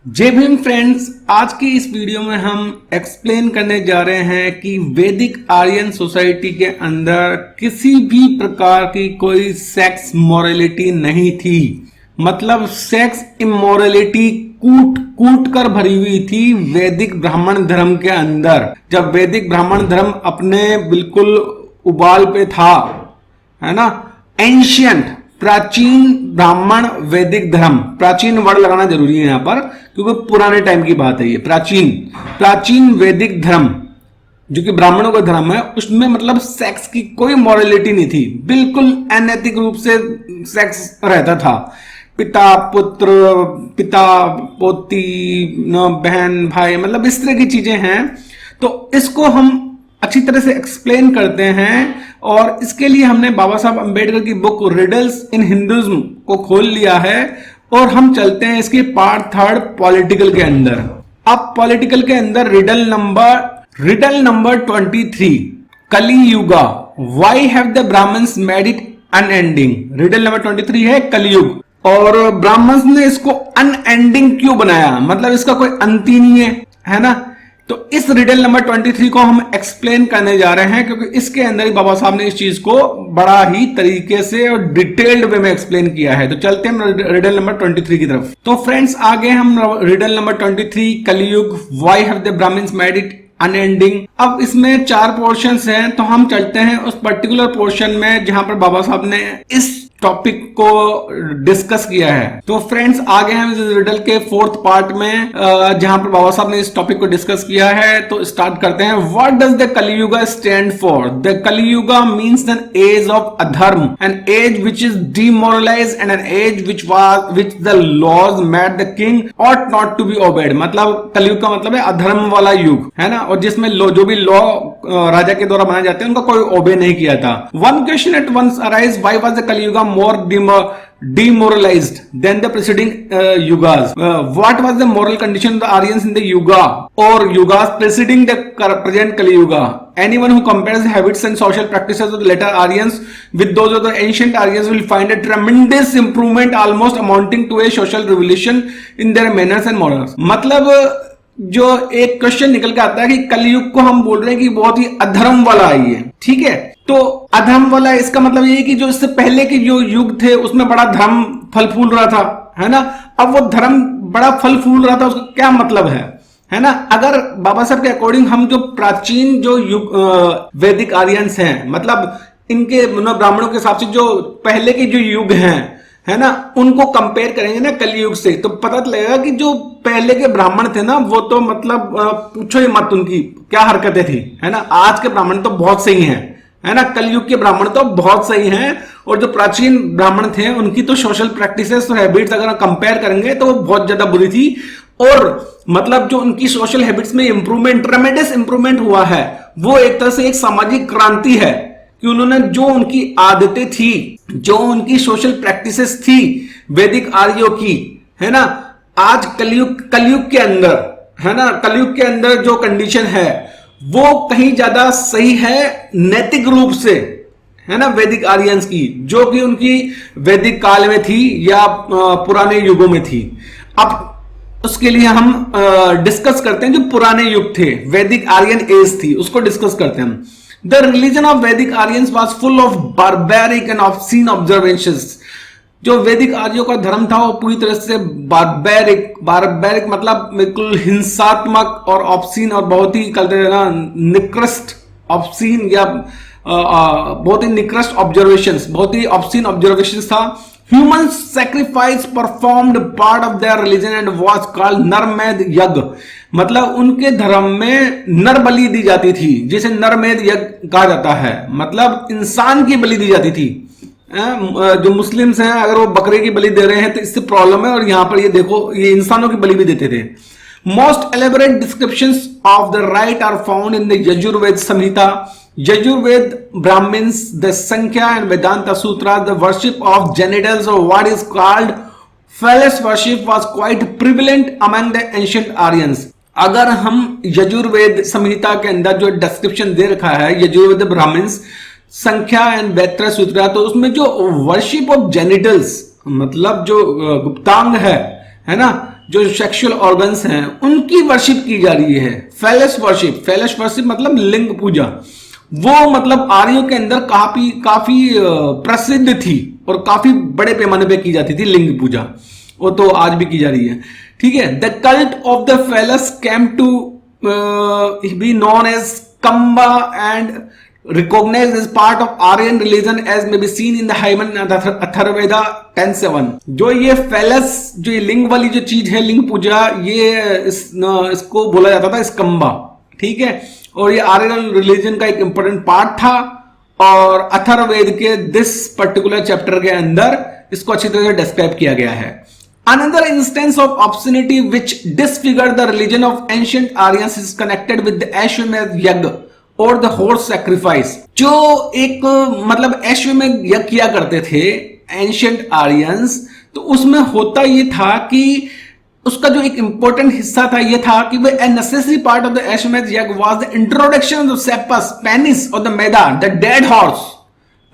जय भीम फ्रेंड्स। आज की इस वीडियो में हम एक्सप्लेन करने जा रहे हैं कि वैदिक आर्यन सोसाइटी के अंदर किसी भी प्रकार की कोई सेक्स मोरालिटी नहीं थी। मतलब सेक्स इमोरलिटी कूट कूट कर भरी हुई थी वैदिक ब्राह्मण धर्म के अंदर। जब वैदिक ब्राह्मण धर्म अपने बिल्कुल उबाल पे था, है ना, एंशियंट प्राचीन ब्राह्मण वैदिक धर्म, प्राचीन वर्ड लगाना जरूरी है यहां पर क्योंकि पुराने टाइम की बात है ये। प्राचीन वैदिक धर्म जो कि ब्राह्मणों का धर्म है, उसमें मतलब सेक्स की कोई मॉरलिटी नहीं थी। बिल्कुल अनैतिक रूप से सेक्स रहता था। पिता पुत्र, पिता पोती, बहन भाई, मतलब इस तरह की चीजें हैं। तो इसको हम अच्छी तरह से एक्सप्लेन करते हैं और इसके लिए हमने बाबा साहब अंबेडकर की बुक रिडल्स इन हिंदुइज्म को खोल लिया है और हम चलते हैं इसके पार्ट थर्ड पॉलिटिकल के अंदर। अब पॉलिटिकल के अंदर riddle number 23, Kali Yuga, why have the Brahmins made it unending. Riddle number 23 है कलयुग, और ब्राह्मण्स ने इसको अनएंडिंग क्यों बनाया, मतलब इसका कोई अंत ही नहीं है ना। तो इस रिडल नंबर 23 को हम एक्सप्लेन करने जा रहे हैं क्योंकि इसके अंदर ही बाबा साहब ने इस चीज को बड़ा ही तरीके से और डिटेल्ड वे में एक्सप्लेन किया है। तो चलते हैं रिडल नंबर 23 की तरफ। तो फ्रेंड्स, आगे हम riddle number 23 Kaliyug, why have the Brahmins made it unending. अब इसमें 4 पोर्शंस हैं, तो हम चलते हैं उस पर्टिकुलर पोर्शन में जहां पर बाबा साहब ने इस टॉपिक को डिस्कस किया है। तो फ्रेंड्स, आगे हम इस रिडल के 4th पार्ट में जहां पर बाबा साहब ने इस टॉपिक को डिस्कस किया है। तो स्टार्ट करते हैं। What does the Kaliyuga stand for? The Kaliyuga means an age of adharma, an age which is demoralised and an age which the laws made the king ought not to be obeyed. मतलब कलियुग का मतलब है अधर्म वाला युग, है ना, और जिसमें जो भी लॉ राजा के द्वारा बनाए जाते हैं उनका कोई ओबे नहीं किया था। One question at once arise, why was the Kaliyuga more demoralized than the preceding yugas? What was the moral condition of the Aryans in the yuga or yugas preceding the present Kali Yuga? Anyone who compares the habits and social practices of the later Aryans with those of the ancient Aryans will find a tremendous improvement, almost amounting to a social revolution in their manners and morals. मतलब जो एक question निकल के आता है कि कलयुग को हम बोल रहे हैं कि बहुत ही अधर्म वाला है ये, ठीक है। तो अधर्म वाला, इसका मतलब ये कि जो इससे पहले के जो युग थे उसमें बड़ा धर्म फल फूल रहा था, है ना। अब वो धर्म बड़ा फल फूल रहा था, उसका क्या मतलब है ना। अगर बाबा साहब के अकॉर्डिंग हम जो प्राचीन जो युग वैदिक आर्यंस हैं, मतलब इनके ब्राह्मणों के हिसाब से जो पहले के जो युग हैं, है ना, उनको कंपेयर करेंगे ना कलयुग से, तो पता लगेगा कि जो पहले के ब्राह्मण थे ना, वो तो मतलब पूछो ही मत उनकी क्या हरकतें थी, है ना। आज के ब्राह्मण तो बहुत सही हैं, है ना, कलयुग के ब्राह्मण तो बहुत सही हैं, और जो प्राचीन ब्राह्मण थे उनकी तो सोशल प्रैक्टिसेस और हैबिट्स अगर कंपेयर करेंगे तो वो बहुत ज्यादा बुरी थी। और मतलब जो उनकी सोशल हैबिट्स में इंप्रूवमेंट, ट्रेमेंडस इंप्रूवमेंट हुआ है, वो एक तरह से एक सामाजिक क्रांति है कि उन्होंने जो उनकी आदतें थी, जो उनकी सोशल प्रैक्टिसेस थी वैदिक आर्यों की, है ना, आज कलयुग के अंदर, है ना, कलयुग के अंदर जो कंडीशन है वो कहीं ज्यादा सही है नैतिक रूप से, है ना, वैदिक आर्यंस की, जो कि उनकी वैदिक काल में थी या पुराने युगों में थी। अब उसके लिए हम डिस्कस करते हैं जो पुराने युग थे, वैदिक आर्यन एज थी, उसको डिस्कस करते हैं हम। The religion of Vedic Aryans was full of barbaric and obscene observances. जो वैदिक आर्यों का धर्म था वो पूरी तरह से बारबैरिक मतलब बिल्कुल हिंसात्मक और ऑब्सीन और बहुत ही कहते हैं ना निकृष्ट, ऑब्सीन या बहुत ही निकृष्ट ऑब्जर्वेशंस, बहुत ही ऑब्सीन ऑब्जर्वेशंस था। Human sacrifice performed part of their religion and was called Naramedha yagna. मतलब उनके धर्म में नर बलि दी जाती थी, जिसे नरमेध यज्ञ कहा जाता है, मतलब इंसान की बलि दी जाती थी। जो मुस्लिम्स हैं अगर वो बकरे की बलि दे रहे हैं तो इससे प्रॉब्लम है, और यहां पर ये देखो ये इंसानों की बलि भी देते थे। Most elaborate descriptions of the rite are found in the Yajurveda Samhita, Yajurveda Brahmanas, the Sankhya and Vedanta Sutra. The worship of genitals और what is called phallus worship was quite prevalent among the ancient Aryans. अगर हम यजुर्वेद संहिता के अंदर जो डिस्क्रिप्शन दे रखा है यजुर्वेद ब्राह्मण्स, संख्या एंड वेत्र सूत्रा, तो उसमें जो वर्शिप ऑफ जेनिटल्स मतलब जो गुप्तांग है ना, जो सेक्सुअल ऑर्गन्स हैं उनकी वर्शिप की जा रही है। फेलस वर्शिप मतलब लिंग पूजा, वो मतलब आर्यों के अंदर काफी प्रसिद्ध थी और काफी बड़े पैमाने पे की जाती थी लिंग पूजा, वो तो आज भी की जा रही है। ठीक है, the cult of the phallus came to be known as Kamba and recognized as part of Aryan religion as may be seen in the Hyman Atharvaveda 10:7। जो ये फेलस, जो ये लिंग वाली जो चीज है, लिंग पूजा, ये इसको बोला जाता था स्कंबा। ठीक है, और ये आर्यन रिलीजन का एक इंपॉर्टेंट पार्ट था और अथर्ववेद के दिस पर्टिकुलर चैप्टर के अंदर इसको अच्छी तरह से डिस्क्राइब किया गया है। Another instance of obscenity which disfigured the religion of ancient Aryans is connected with the Ashwamedh यज्ञ और द हॉर्स सैक्रिफाइस। जो एक मतलब अश्वमेध यज्ञ किया करते थे एंशिएंट आर्यंस, तो उसमें होता ये था कि उसका जो एक इंपॉर्टेंट हिस्सा था ये था कि a necessary part of the अश्वमेध यज्ञ was the introduction of the Seppus, penis of the Medha, the dead horse,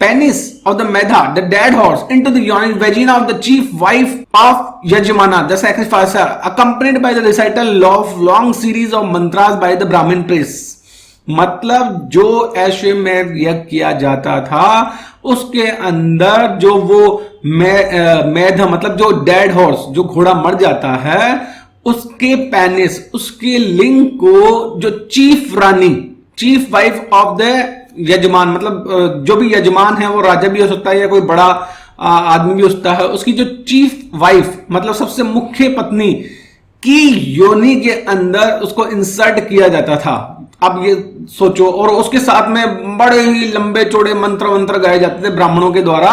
penis of the Medha, the dead horse, into the vagina of the chief wife of Yajmana, the sacrificer, accompanied by the recital of long series of mantras by the Brahmin priests। मतलब जो अश्वमेध यज्ञ किया जाता था उसके अंदर जो वो मेध मतलब जो डेड हॉर्स, जो घोड़ा मर जाता है, उसके पेनिस, उसके लिंग को जो chief Rani, chief wife of the यजमान, मतलब जो भी यजमान है, वो राजा भी हो सकता है या कोई बड़ा आदमी भी हो सकता है, उसकी जो चीफ वाइफ मतलब सबसे मुख्य पत्नी की योनि के अंदर उसको इंसर्ट किया जाता था। अब ये सोचो, और उसके साथ में बड़े ही लंबे चौड़े मंत्र गाए जाते थे ब्राह्मणों के द्वारा,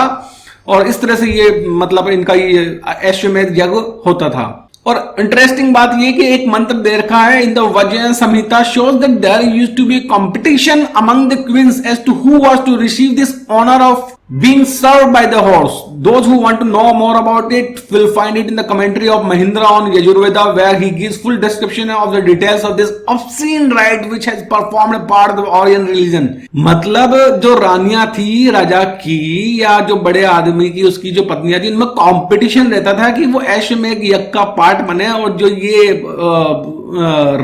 और इस तरह से ये मतलब इनका ये अश्वमेध यज्ञ होता था। और इंटरेस्टिंग बात ये कि एक मंत्र दे रखा है in the Vajra Samhita shows that there used to be competition among the queens as to who was to receive this honour of being served by the horse. Those who want to know more about it will find it in the commentary of Mahindra on Yajurveda, where he gives full description of the details of this obscene rite which has performed a part of the Aryan religion। मतलब जो रानियां थी राजा की या जो बड़े आदमी की उसकी जो पत्नियां थी, इनमें कंपटीशन रहता था कि वो अश्वमेध यज्ञ का पार्ट बने, और जो ये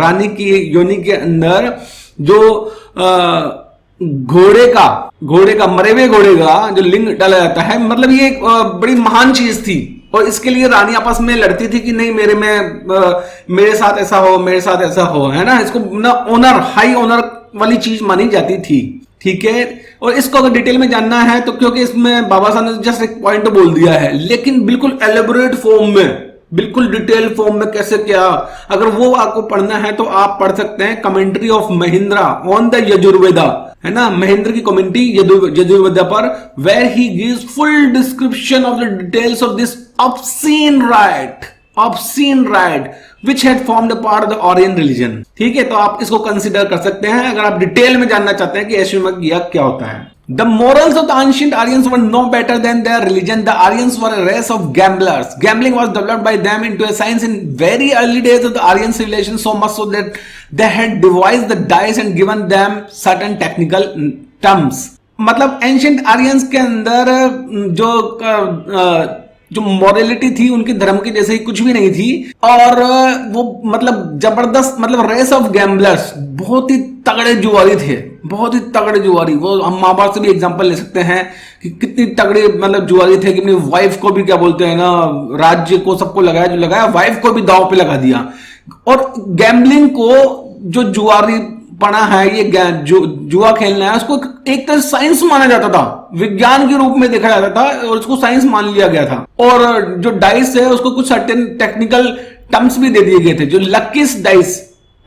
रानी की योनि के अंदर जो घोड़े का मरे हुए घोड़े का जो लिंग डाला जाता है, मतलब ये एक बड़ी महान चीज थी। और इसके लिए रानी आपस में लड़ती थी कि नहीं मेरे साथ ऐसा हो, मेरे साथ ऐसा हो, है ना। इसको ना ऑनर, हाई ऑनर वाली चीज मानी जाती थी। ठीक है, और इसको अगर डिटेल में जानना है तो क्योंकि इसमें बाबा साहब ने जस्ट एक पॉइंट बोल दिया है, लेकिन बिल्कुल एलेबोरेट फॉर्म में, बिल्कुल डिटेल फॉर्म में कैसे क्या, अगर वो आपको पढ़ना है तो आप पढ़ सकते हैं commentary of Mahindra on the Yajurveda, है ना, महेंद्र की कमेंट्री यजुर्वेदा पर, where he gives full description of the details of this obscene rite which had formed a part of the Aryan religion। ठीक है, तो आप इसको कंसीडर कर सकते हैं अगर आप डिटेल में जानना चाहते हैं कि अश्वमेध यज्ञ क्या होता है। The morals of the ancient Aryans were no better than their religion. The Aryans were a race of gamblers. Gambling was developed by them into a science in very early days of the Aryan civilization, so much so that they had devised the dice and given them certain technical terms। मतलब ancient Aryans के अंदर जो morality थी उनके धर्म के जैसे ही कुछ भी नहीं थी, और वो मतलब जबरदस्त, मतलब रेस ऑफ गैम्बलर्स, बहुत ही तगड़े जुआरी थे, बहुत ही तगड़े जुआरी। वो हम महाभारत से भी एग्जांपल ले सकते हैं कि कितनी तगड़े मतलब जुआरी थे कि अपनी वाइफ को भी क्या बोलते हैं ना, राज्य को सबको लगाया, जो लगाया वाइफ को भी दांव पे लगा दिया। और गैम्बलिंग को जो जुआरी पढ़ा है, ये जुआ खेलना है, उसको एक तरह साइंस माना जाता था, विज्ञान के रूप में देखा जाता था और उसको साइंस मान लिया गया था। और जो डाइस है उसको कुछ सर्टेन टेक्निकल टर्म्स भी दे दिए गए थे। जो लकीस्ट डाइस,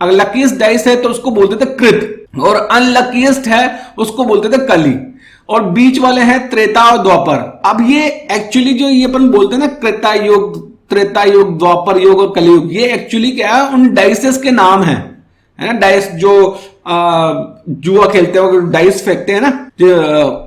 अगर लकीस्ट डाइस है तो उसको बोलते थे कृत, और अनलकीस्ट है उसको बोलते थे कली, और बीच वाले हैं त्रेता और द्वापर। अब ये एक्चुअली जो ये अपन बोलते हैं ना कृता युग, त्रेता युग, द्वापर युग और कलयुग, ये एक्चुअली क्या है, उन डाइसेस के नाम है ना। डाइस जो जुआ खेलते हैं, डाइस फेंकते हैं ना,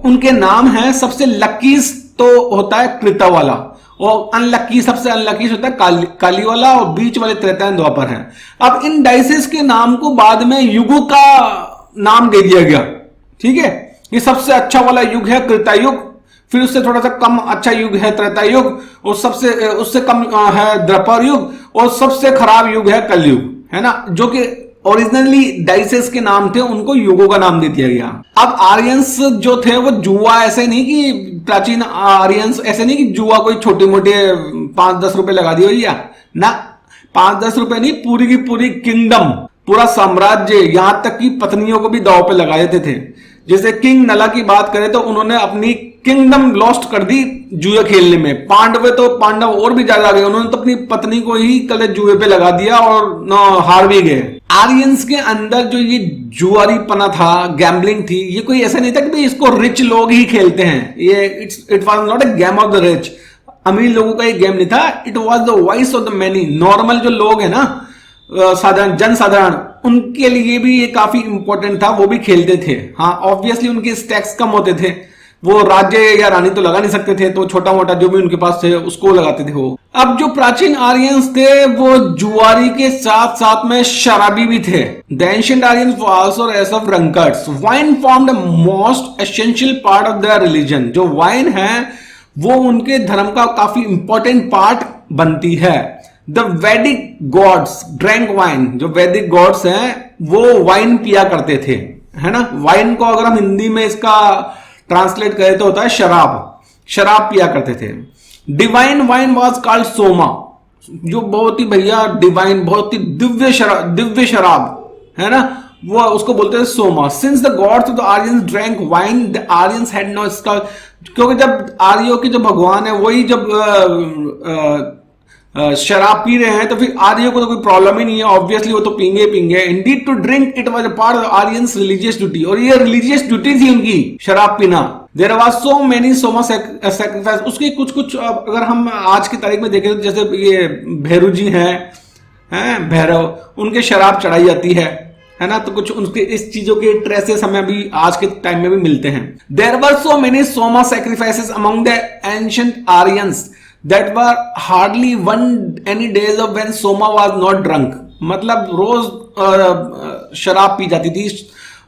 उनके नाम है। सबसे लकीस तो होता है कृता वाला, और अनलकी, सबसे अनलकी होता है काली वाला, और बीच वाले त्रेता द्वापर हैं। अब इन डाइसेस के नाम को बाद में युगों का नाम दे दिया गया। ठीक है, ये सबसे अच्छा वाला युग है कृता युग, फिर उससे थोड़ा सा कम अच्छा युग है त्रेता युग, और सबसे उससे कम है द्वापर युग, और सबसे खराब युग है कलयुग, है ना, जो कि ओरिजिनली डाइसेस के नाम थे, उनको युगों का नाम दे दिया गया। अब आर्यंस जो थे वो जुआ, ऐसे नहीं कि प्राचीन आर्यंस ऐसे नहीं कि जुआ कोई छोटे मोटे 5-10 रुपए लगा दिए भैया ना, 5-10 रुपए नहीं, पूरी की पूरी किंगडम, पूरा साम्राज्य, यहां तक कि पत्नियों को भी दांव पे लगा देते थे। जैसे किंग नला की बात करें तो उन्होंने अपनी किंगडम लॉस्ट कर दी जुए खेलने में। पांडव और भी ज्यादा गए, उन्होंने तो अपनी पत्नी को ही कल जुए पे लगा दिया और हार भी गए। आर्यंस के अंदर जो ये जुआरीपना था, गैम्बलिंग थी, ये कोई ऐसा नहीं था कि भाई इसको रिच लोग ही खेलते हैं। ये it was not a game of the rich, अमीर लोगों का ये गेम नहीं था। It was the voice of the many, normal जो लोग है ना, साधारण जनसाधारण, उनके लिए भी ये काफी इंपॉर्टेंट था, वो भी खेलते थे। हाँ, ऑब्वियसली उनके स्टैक्स कम होते थे, वो राज्य या रानी तो लगा नहीं सकते थे, तो छोटा मोटा जो भी उनके पास थे उसको लगाते थे वो। अब जो प्राचीन आर्यंस थे वो जुआरी के साथ साथ में शराबी भी थे। The ancient Aryans were also race of drunkards. Wine formed the most essential part of their religion. जो वाइन है वो उनके धर्म का काफी इंपॉर्टेंट पार्ट बनती है। द वैदिक गॉड्स ड्रैंक वाइन। जो वैदिक गॉड्स हैं वो वाइन पिया करते थे, है ना। वाइन को अगर हम हिंदी में इसका ट्रांसलेट करें तो होता है शराब, शराब पिया करते थे। Divine wine was called Soma, जो बहुत ही भैया डिवाइन, बहुत ही दिव्य शराब है ना, वो उसको बोलते हैं Soma. Since the gods of the Aryans drank wine, the Aryans had no skull. क्योंकि जब आर्यों के जो भगवान है वही जब शराब पी रहे हैं तो फिर आर्यों को तो कोई प्रॉब्लम ही नहीं है, ऑब्वियसली वो तो पींगे। Indeed to drink it was a part of Aryans religious duty, और ये रिलीजियस ड्यूटी थी उनकी शराब पीना। There was so many soma sacrifice. उसके कुछ अगर हम आज की तारीख में देखें तो जैसे ये भैरू जी हैं भैरव, उनके शराब चढ़ाई जाती है ना, तो कुछ उनके इस चीजों के ट्रेसेस हमें अभी आज के टाइम में भी मिलते हैं। There were so many Soma sacrifices among the ancient Aryans that were hardly any days of when Soma was not drunk। मतलब रोज शराब पी जाती थी।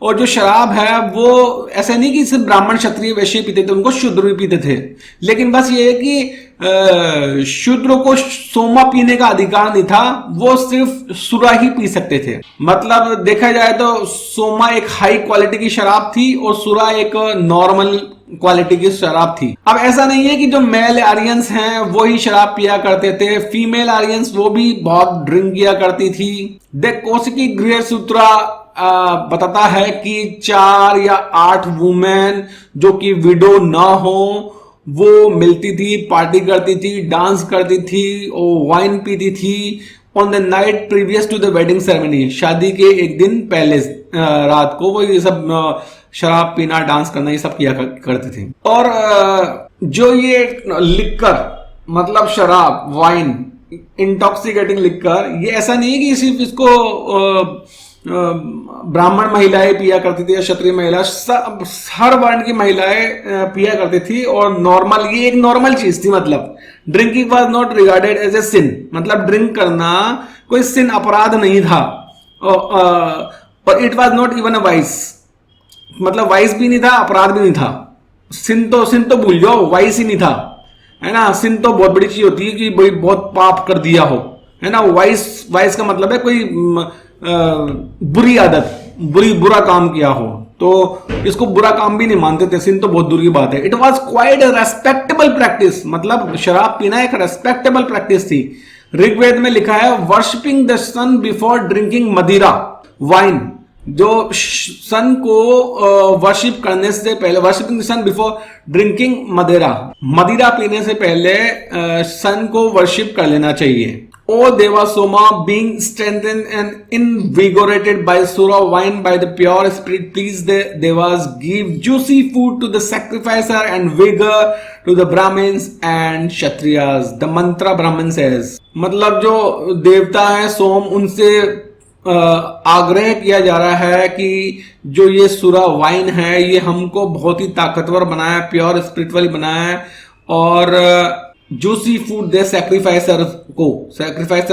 और जो शराब है वो ऐसे नहीं कि सिर्फ ब्राह्मण क्षत्रिय वैश्य पीते थे, उनको शूद्र भी पीते थे। लेकिन बस ये है कि शूद्र को सोमा पीने का अधिकार नहीं था, वो सिर्फ सुरा ही पी सकते थे। मतलब देखा जाए तो सोमा एक हाई क्वालिटी की शराब थी और सुरा एक नॉर्मल क्वालिटी की शराब थी। अब ऐसा नहीं है कि जो मेल आर्यंस हैं वो ही शराब पिया करते थे, फीमेल आर्यंस वो भी बहुत ड्रिंक किया करती थी। द कोशिकी गृह सूत्रा बताता है कि 4 या 8 वुमेन जो कि विडो ना हो वो मिलती थी, पार्टी करती थी, डांस करती थी और वाइन पीती थी on the night previous to the wedding ceremony. शादी के एक दिन पहले रात को वो ये सब शराब पीना, डांस करना, ये सब किया करते थे। और जो ये लिक्कर मतलब शराब, वाइन, इंटॉक्सिकेटिंग लिक्कर, ये ऐसा नहीं है कि सिर्फ इसको ब्राह्मण महिलाएं पिया करती थी या क्षत्रिय महिला, हर वर्ण की महिलाएं पिया करती थी। और नॉर्मल, ये एक नॉर्मल चीज थी। मतलब drinking was not regarded as a sin, मतलब ड्रिंक करना कोई सिन, अपराध नहीं था। और it was not even a vice, मतलब वाइस भी नहीं था, अपराध भी नहीं था। सिन तो भूल जाओ, वाइस ही नहीं था, है ना। सिन तो बहुत बड़ी चीज होती है कि भाई बहुत पाप कर दिया हो, है ना। वाइस का मतलब है कोई बुरी आदत, बुरा काम किया हो, तो इसको बुरा काम भी नहीं मानते थे। सिन तो बहुत दूर की बात है। It was quite a respectable practice, मतलब शराब पीना एक रेस्पेक्टेबल प्रैक्टिस थी। ऋग्वेद में लिखा है worshipping the sun before drinking madira wine. जो सन को वर्शिप करने से पहले, worshipping the sun before drinking madira पीने से पहले सन को वर्शिप कर लेना चाहिए। O Devasoma, being strengthened and invigorated by Sura wine by the pure spirit, please the Devas, give juicy food to the sacrificer and vigor to the Brahmins and Kshatriyas। The mantra Brahman says, मतलब जो देवता है सोम, उनसे आग्रह किया जा रहा है कि जो ये सुरा वाइन है ये हमको बहुत ही ताकतवर बनाया है, प्योर स्पिरिचुअली बनाया है। और जूसी फूड दे सैक्रिफाइसर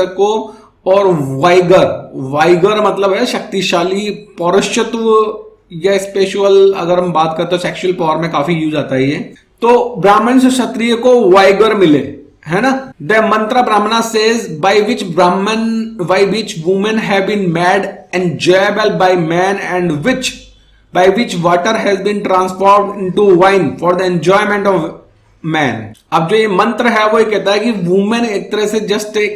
को। और वाइगर मतलब है शक्तिशाली, पौरुषत्व या स्पेशुअल, अगर हम बात करते हैं तो सेक्सुअल पावर में काफी यूज आता है ये। तो ब्राह्मण से क्षत्रिय को वाइगर मिले, है ना। The mantra Brahmana says by which women have been made enjoyable by man and by which water has been transformed into wine for the enjoyment of man। अब जो ये मंत्र है वो ये कहता है कि वुमेन एक तरह से जस्ट एक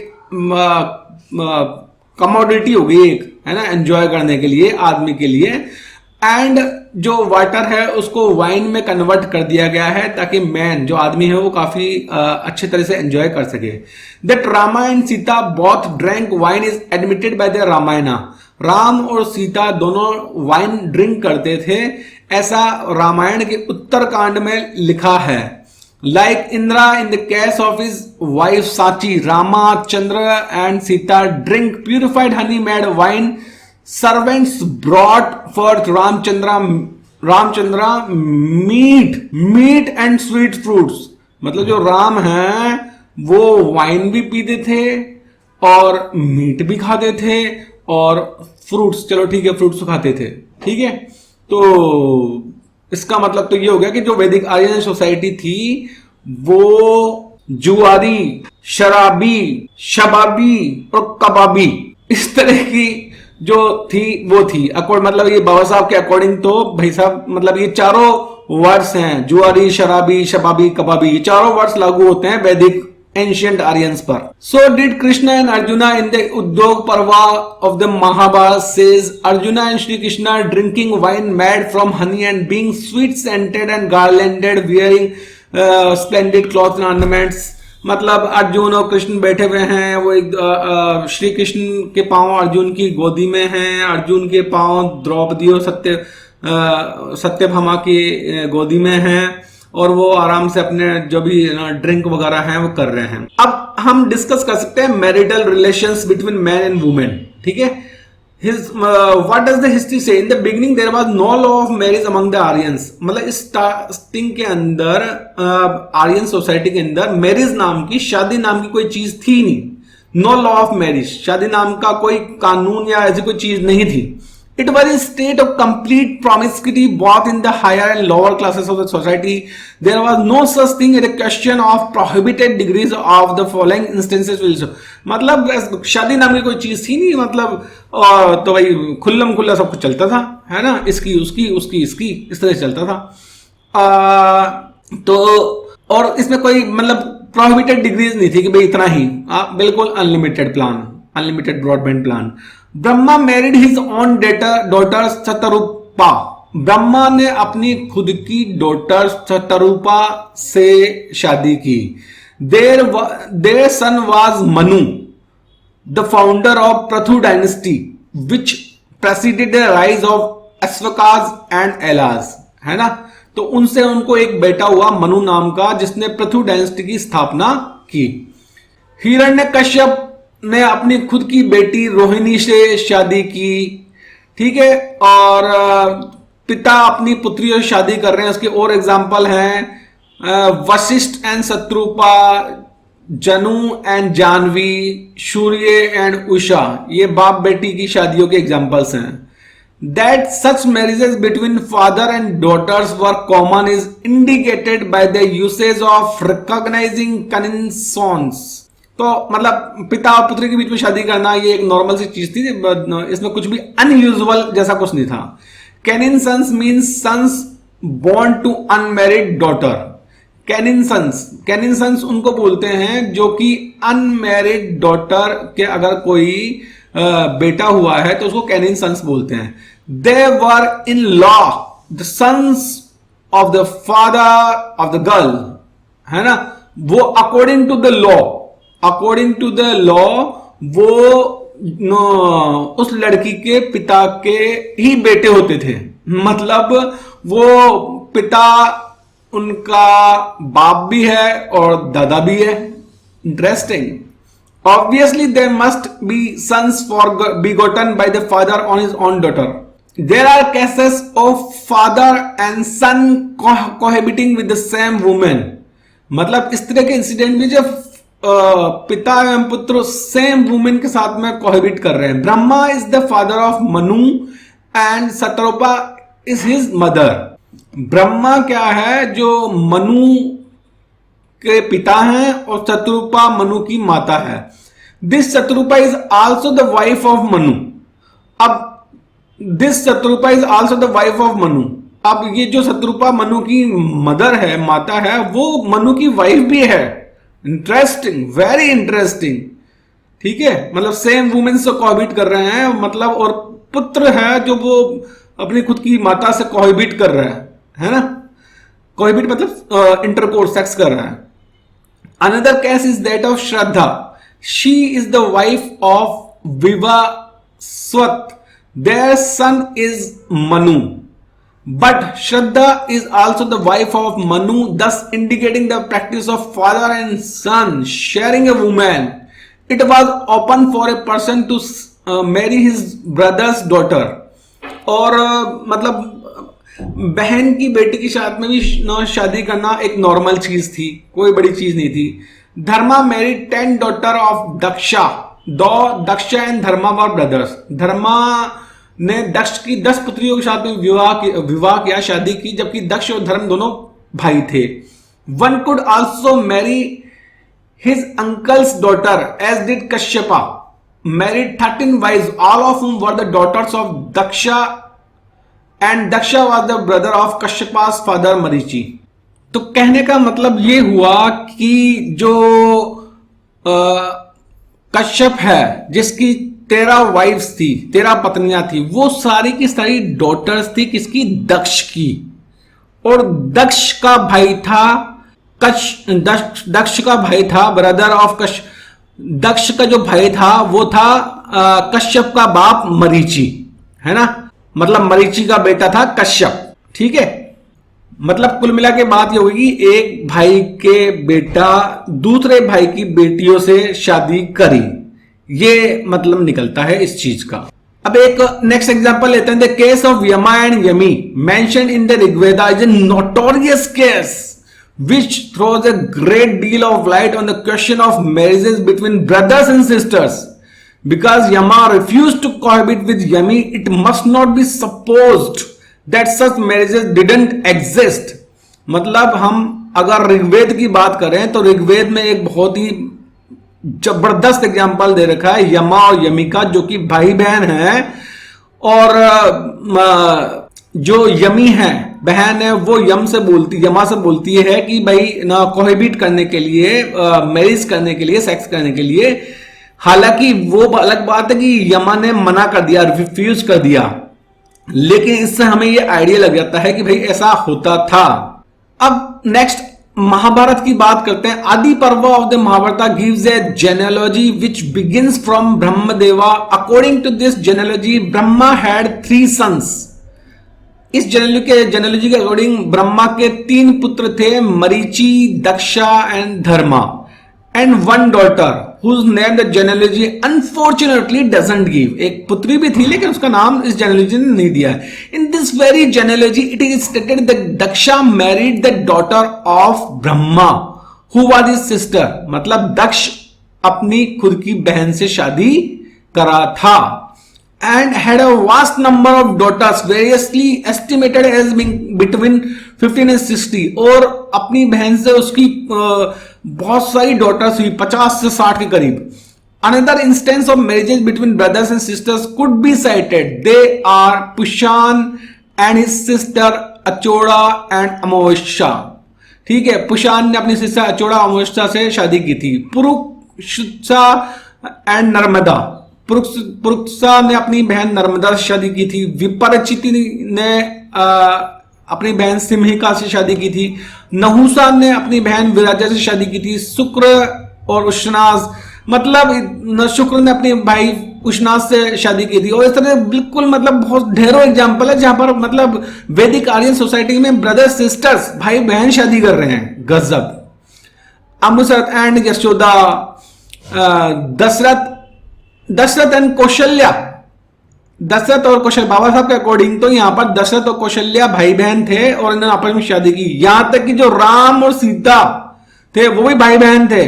कमोडिटी हो गई एक, है ना, एंजॉय करने के लिए आदमी के लिए, एंड जो वाटर है उसको वाइन में कन्वर्ट कर दिया गया है ताकि मैन जो आदमी है वो काफी अच्छे तरह से एंजॉय कर सके। That Rama and Sita both drank wine is admitted by the Ramayana. Ram और सीता दोनों वाइन ड्रिंक करते थे, ऐसा रामायण के उत्तरकांड में लिखा है। Like Indra in the case of his wife Sachi, Rama Chandra and Sita drink purified honey made wine, servants brought for Ramachandra meat and sweet fruits. मतलब जो राम है वो वाइन भी पीते थे और मीट भी खाते थे और फ्रूट्स, चलो ठीक है, फ्रूट्स खाते थे, ठीक है। तो इसका मतलब तो ये हो गया कि जो वैदिक आर्यन सोसाइटी थी वो जुआरी, शराबी, शबाबी और कबाबी इस तरह की जो थी वो थी। मतलब ये बाबा साहब के अकॉर्डिंग तो भाई साहब मतलब ये चारों वर्ड्स हैं, जुआरी, शराबी, शबाबी, कबाबी, ये चारों वर्ड्स लागू होते हैं वैदिक एंशियंट आर्यंस पर। So did Krishna and Arjuna in the Udyoga Parva of the Mahabharata says Arjuna and Shri Krishna drinking wine made from honey and being sweet scented and garlanded wearing splendid cloth and ornaments. मतलब अर्जुन और कृष्ण बैठे हुए हैं, वो एक श्री कृष्ण के पांव अर्जुन की गोदी में हैं, अर्जुन के पांव द्रौपदी और सत्यभामा की गोदी में हैं और वो आराम से अपने जो भी ड्रिंक वगैरह हैं वो कर रहे हैं। अब हम डिस्कस कर सकते हैं marital relations between man and women, ठीक है। What does the history say? In the beginning there was no law of marriage among the Aryans. मतलब इस स्टार्टिंग के अंदर आर्यन सोसाइटी के अंदर मैरिज नाम की, शादी नाम की कोई चीज थी नहीं। नो लॉ ऑफ मैरिज, शादी नाम का कोई कानून या ऐसी कोई चीज नहीं थी। It was a state of complete promiscuity both in the higher and lower classes of the society. There was no such thing as a question of prohibited degrees of the following instances will show। मतलब शादी नाम की कोई चीज थी नहीं, मतलब तो भाई खुल्लम खुल्ला सब कुछ चलता था, है ना, इसकी उसकी उसकी इसकी इस तरह चलता था। तो और इसमें कोई मतलब प्रोहिबिटेड डिग्रीज नहीं थी कि भाई इतना ही, बिल्कुल unlimited plan, unlimited broadband plan. Brahma married his own daughter Shatarupa. Brahma ने अपनी खुद की डॉटर शतरूपा से शादी की। Their son was Manu, the founder of Prithu dynasty which presided the rise of Ashvakas and Elas, है ना। तो उनसे उनको एक बेटा हुआ मनु नाम का, जिसने प्रथु डायनेस्टी की स्थापना की। हिरण्यकश्यप ने अपनी खुद की बेटी रोहिणी से शादी की, ठीक है। और पिता अपनी पुत्री से शादी कर रहे हैं, उसके और एग्जाम्पल हैं वशिष्ठ एंड शत्रुपा, जनु and Janvi, Surya and Usha. ये बाप बेटी की शादियों के एग्जाम्पल्स हैं। That such marriages between father and daughters were common is indicated by the usage of recognizing connivance। तो मतलब पिता और पुत्री के बीच में शादी करना ये एक नॉर्मल सी चीज थी, इसमें कुछ भी अनयूजुअल जैसा कुछ नहीं था। Kanisons means sons born to unmarried daughter. Kanisons उनको बोलते हैं जो कि अनमैरिड डॉटर के अगर कोई बेटा हुआ है तो उसको कैनिसंस बोलते हैं। They were in law the sons of the father of the girl, है ना। वो अकॉर्डिंग टू द लॉ वो उस लड़की के पिता के ही बेटे होते थे। मतलब वो पिता उनका बाप भी है और दादा भी है। Interesting. Obviously, there must be sons begotten by the father on his own daughter. There are cases of father and son cohabiting with the same woman. मतलब इस तरह के इंसिडेंट भी जब पिता एवं पुत्र सेम वुमेन के साथ में कोहेबिट कर रहे हैं। Brahma is the father of Manu and Shatarupa is his mother. Brahma क्या है, जो मनु के पिता हैं और शत्रुपा मनु की माता है। This Shatrupa is also the wife of Manu. अब this Shatrupa is also the wife of Manu. अब ये जो शत्रुपा मनु की मदर है, माता है, वो मनु की वाइफ भी है। Interesting, very interesting. ठीक है, मतलब सेम वुमेन से कोहैबिट कर रहे हैं, मतलब, और पुत्र है जो वो अपनी खुद की माता से कोहैबिट कर रहा है ना। कोहैबिट मतलब इंटरकोर्स, सेक्स कर रहा है। Another case is that of Shraddha. She is the wife of Vivasvat. Their son is Manu, but Shraddha is also the wife of Manu, thus indicating the practice of father and son sharing a woman. It was open for a person to marry his brother's daughter. और मतलब बहन की बेटी की शादी में भी शादी करना एक नॉर्मल चीज थी, कोई बड़ी चीज नहीं थी। Dharma married 10 daughter of Daksha. Daksha and Dharma were brothers. Dharma ने दक्ष की 10 पुत्रियों के साथ में विवाह किया, शादी की, जबकि दक्ष और धर्म दोनों भाई थे। One could also marry his uncle's daughter as did Kashyapa, married 13 wives, all of whom were the daughters of Daksha, and Daksha was the brother of कश्यपा's father मरीचि। तो कहने का मतलब ये हुआ कि जो कश्यप है, जिसकी 13 वाइफ्स थी, 13 पत्नियां थी, वो सारी की सारी डॉटर्स थी किसकी? दक्ष की। और दक्ष का भाई था दक्ष का भाई था ब्रदर ऑफ दक्ष का जो भाई था वो था कश्यप का बाप मरीचि, है ना। मतलब मरीचि का बेटा था कश्यप। ठीक है, मतलब कुल मिला के बात ये होगी, एक भाई के बेटा दूसरे भाई की बेटियों से शादी करी, ये मतलब निकलता है इस चीज का। अब एक नेक्स्ट एग्जांपल लेते हैं। द केस ऑफ यमा and yummy mentioned in the Rigveda is a notorious case which throws a great deal of light on the question of marriages between brothers and sisters. Because Yama refused to cohabit with Yami, it must not be supposed that such marriages didn't exist. मतलब हम अगर ऋग्वेद की बात करें तो ऋग्वेद में एक बहुत ही जबरदस्त एग्जाम्पल दे रखा है यमा और यमिका, जो कि भाई बहन है। और जो यमी है, बहन है, वो यमा से बोलती है कि भाई ना कोहेबिट करने के लिए, मैरिज करने के लिए, सेक्स करने के लिए। हालांकि वो अलग बात है कि यमा ने मना कर दिया, रिफ्यूज कर दिया, लेकिन इससे हमें ये आइडिया लग जाता है कि भाई ऐसा होता था। अब नेक्स्ट महाभारत की बात करते हैं। Adi Parva of the Mahabharata gives a genealogy which begins from Brahmadeva. According to this genealogy Brahma had 3 sons. इस जेनेलॉजी के अकॉर्डिंग ब्रह्मा के 3 पुत्र थे, Marichi, Daksha and Dharma, and 1 daughter whose name the genealogy unfortunately doesn't give। एक पुत्री भी थी लेकिन उसका नाम इस जेनेलॉजी ने नहीं दिया। In this very genealogy it is stated that Daksha married the daughter of Brahma who was his sister। मतलब दक्ष अपनी खुद की बहन से शादी करा था। And had a vast number of daughters variously estimated as being between 15 and 60। और अपनी बहन से उसकी बहुत सारी डॉटर्स हुई, 50 से 60 के करीब। Another instance of marriages between brothers and sisters could be cited। They are Pushan and his sister Achoda and Amavasya। ठीक है, पुशान ने अपनी सिस्टर अचोड़ा अमोष्टा से शादी की थी। पुरुषा एंड नर्मदा, पुरुषा ने अपनी बहन नर्मदा से शादी की थी। विपरचिति ने अपनी बहन सिम्हिका से शादी की थी। नहुसा ने अपनी बहन विराजा से शादी की थी। शुक्र और उष्णास, मतलब शुक्र ने अपने भाई उष्णास से शादी की थी। और इस तरह बिल्कुल मतलब बहुत ढेरों एग्जाम्पल है जहां पर मतलब वैदिक आर्यन सोसाइटी में ब्रदर सिस्टर्स, भाई बहन शादी कर रहे हैं। गजब। अमृतसर एंड यशोदा, दशरथ एंड कौशल्या, दशरथ और कौशल, बाबा साहब के अकॉर्डिंग तो यहां पर दशरथ और कौशल्या भाई बहन थे और इन्होंने आपस में शादी की। यहां तक कि जो राम और सीता थे वो भी भाई बहन थे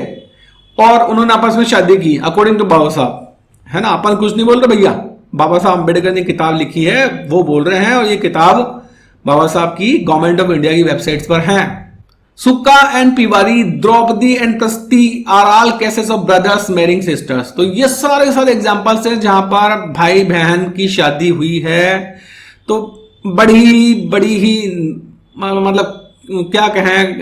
और उन्होंने आपस में शादी की, अकॉर्डिंग टू बाबा साहब, है ना। अपन कुछ नहीं बोल रहे भैया, बाबा साहब अम्बेडकर ने किताब लिखी है वो बोल रहे हैं, और ये किताब बाबा साहब की गवर्नमेंट ऑफ इंडिया की वेबसाइट्स पर हैं। Sukka and Tiwari, Draupadi and Prasti are all cases of brothers marrying sisters. तो ये सारे एग्जांपल्स हैं जहां पर भाई बहन की शादी हुई है। तो बड़ी ही मतलब क्या कहें,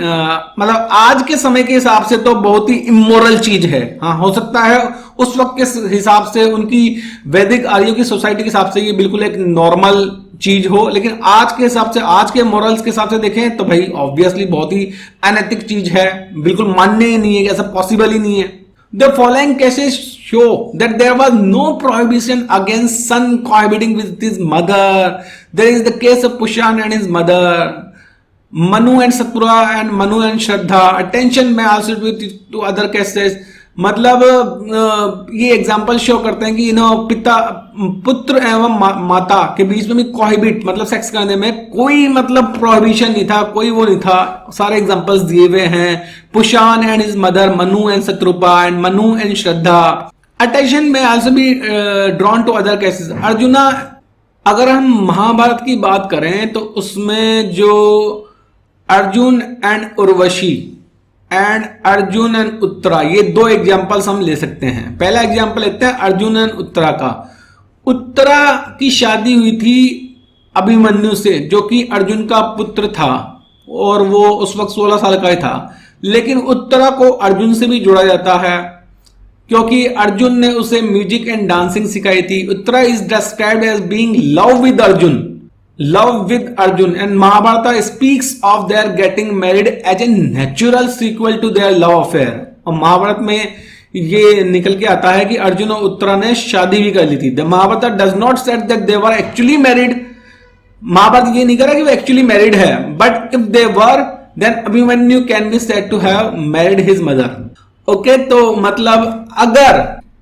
मतलब आज के समय के हिसाब से तो बहुत ही इमोरल चीज है। हाँ, हो सकता है उस वक्त के हिसाब से, उनकी वैदिक आर्यों की सोसाइटी के हिसाब से ये बिल्कुल एक नॉर्मल चीज हो, लेकिन आज के हिसाब से, आज के मोरल्स के हिसाब से देखें तो भाई ऑब्वियसली बहुत ही अनैतिक चीज है, बिल्कुल मानने ही नहीं है, ऐसा पॉसिबल ही नहीं है। The following cases show that there was no prohibition against son cohabiting with his mother. There is the case of Pushan and his mother, Manu and Satura and Manu and Shraddha. Attention may also be to other cases. मतलब ये example show करते हैं कि पिता, पुत्र एवं माता के बीच में भी कोहिबिट मतलब सेक्स करने में कोई मतलब प्रोहिबिशन नहीं था, कोई वो नहीं था। सारे एग्जाम्पल्स दिए हुए हैं। Pushan and his mother, Manu and Shatrupa and Manu and Shraddha. Attention may also be drawn to other cases. Arjuna, अगर हम महाभारत की बात करें तो उसमें जो Arjun and Urvashi and Arjun and Uttara, ये दो एग्जाम्पल्स हम ले सकते हैं। पहला एग्जाम्पल लेते हैं अर्जुन एंड उत्तरा का। उत्तरा की शादी हुई थी अभिमन्यु से, जो कि अर्जुन का पुत्र था और वो उस वक्त 16 साल का ही था। लेकिन उत्तरा को अर्जुन से भी जोड़ा जाता है क्योंकि अर्जुन ने उसे म्यूजिक एंड डांसिंग सिखाई थी। Uttara is described as being love with Arjun, love with Arjun, and Mahabharata speaks of their getting married as a natural sequel to their love affair। और महाभारत में ये निकल के आता है कि अर्जुन और उत्तरा ने शादी भी कर ली थी। The Mahabharata does not say that they were actually married। Mahabharat ये नहीं कह रहा कि वो एक्चुअली मैरिड है, but if they were then Abhimanyu can be said to have married his mother। Okay, तो मतलब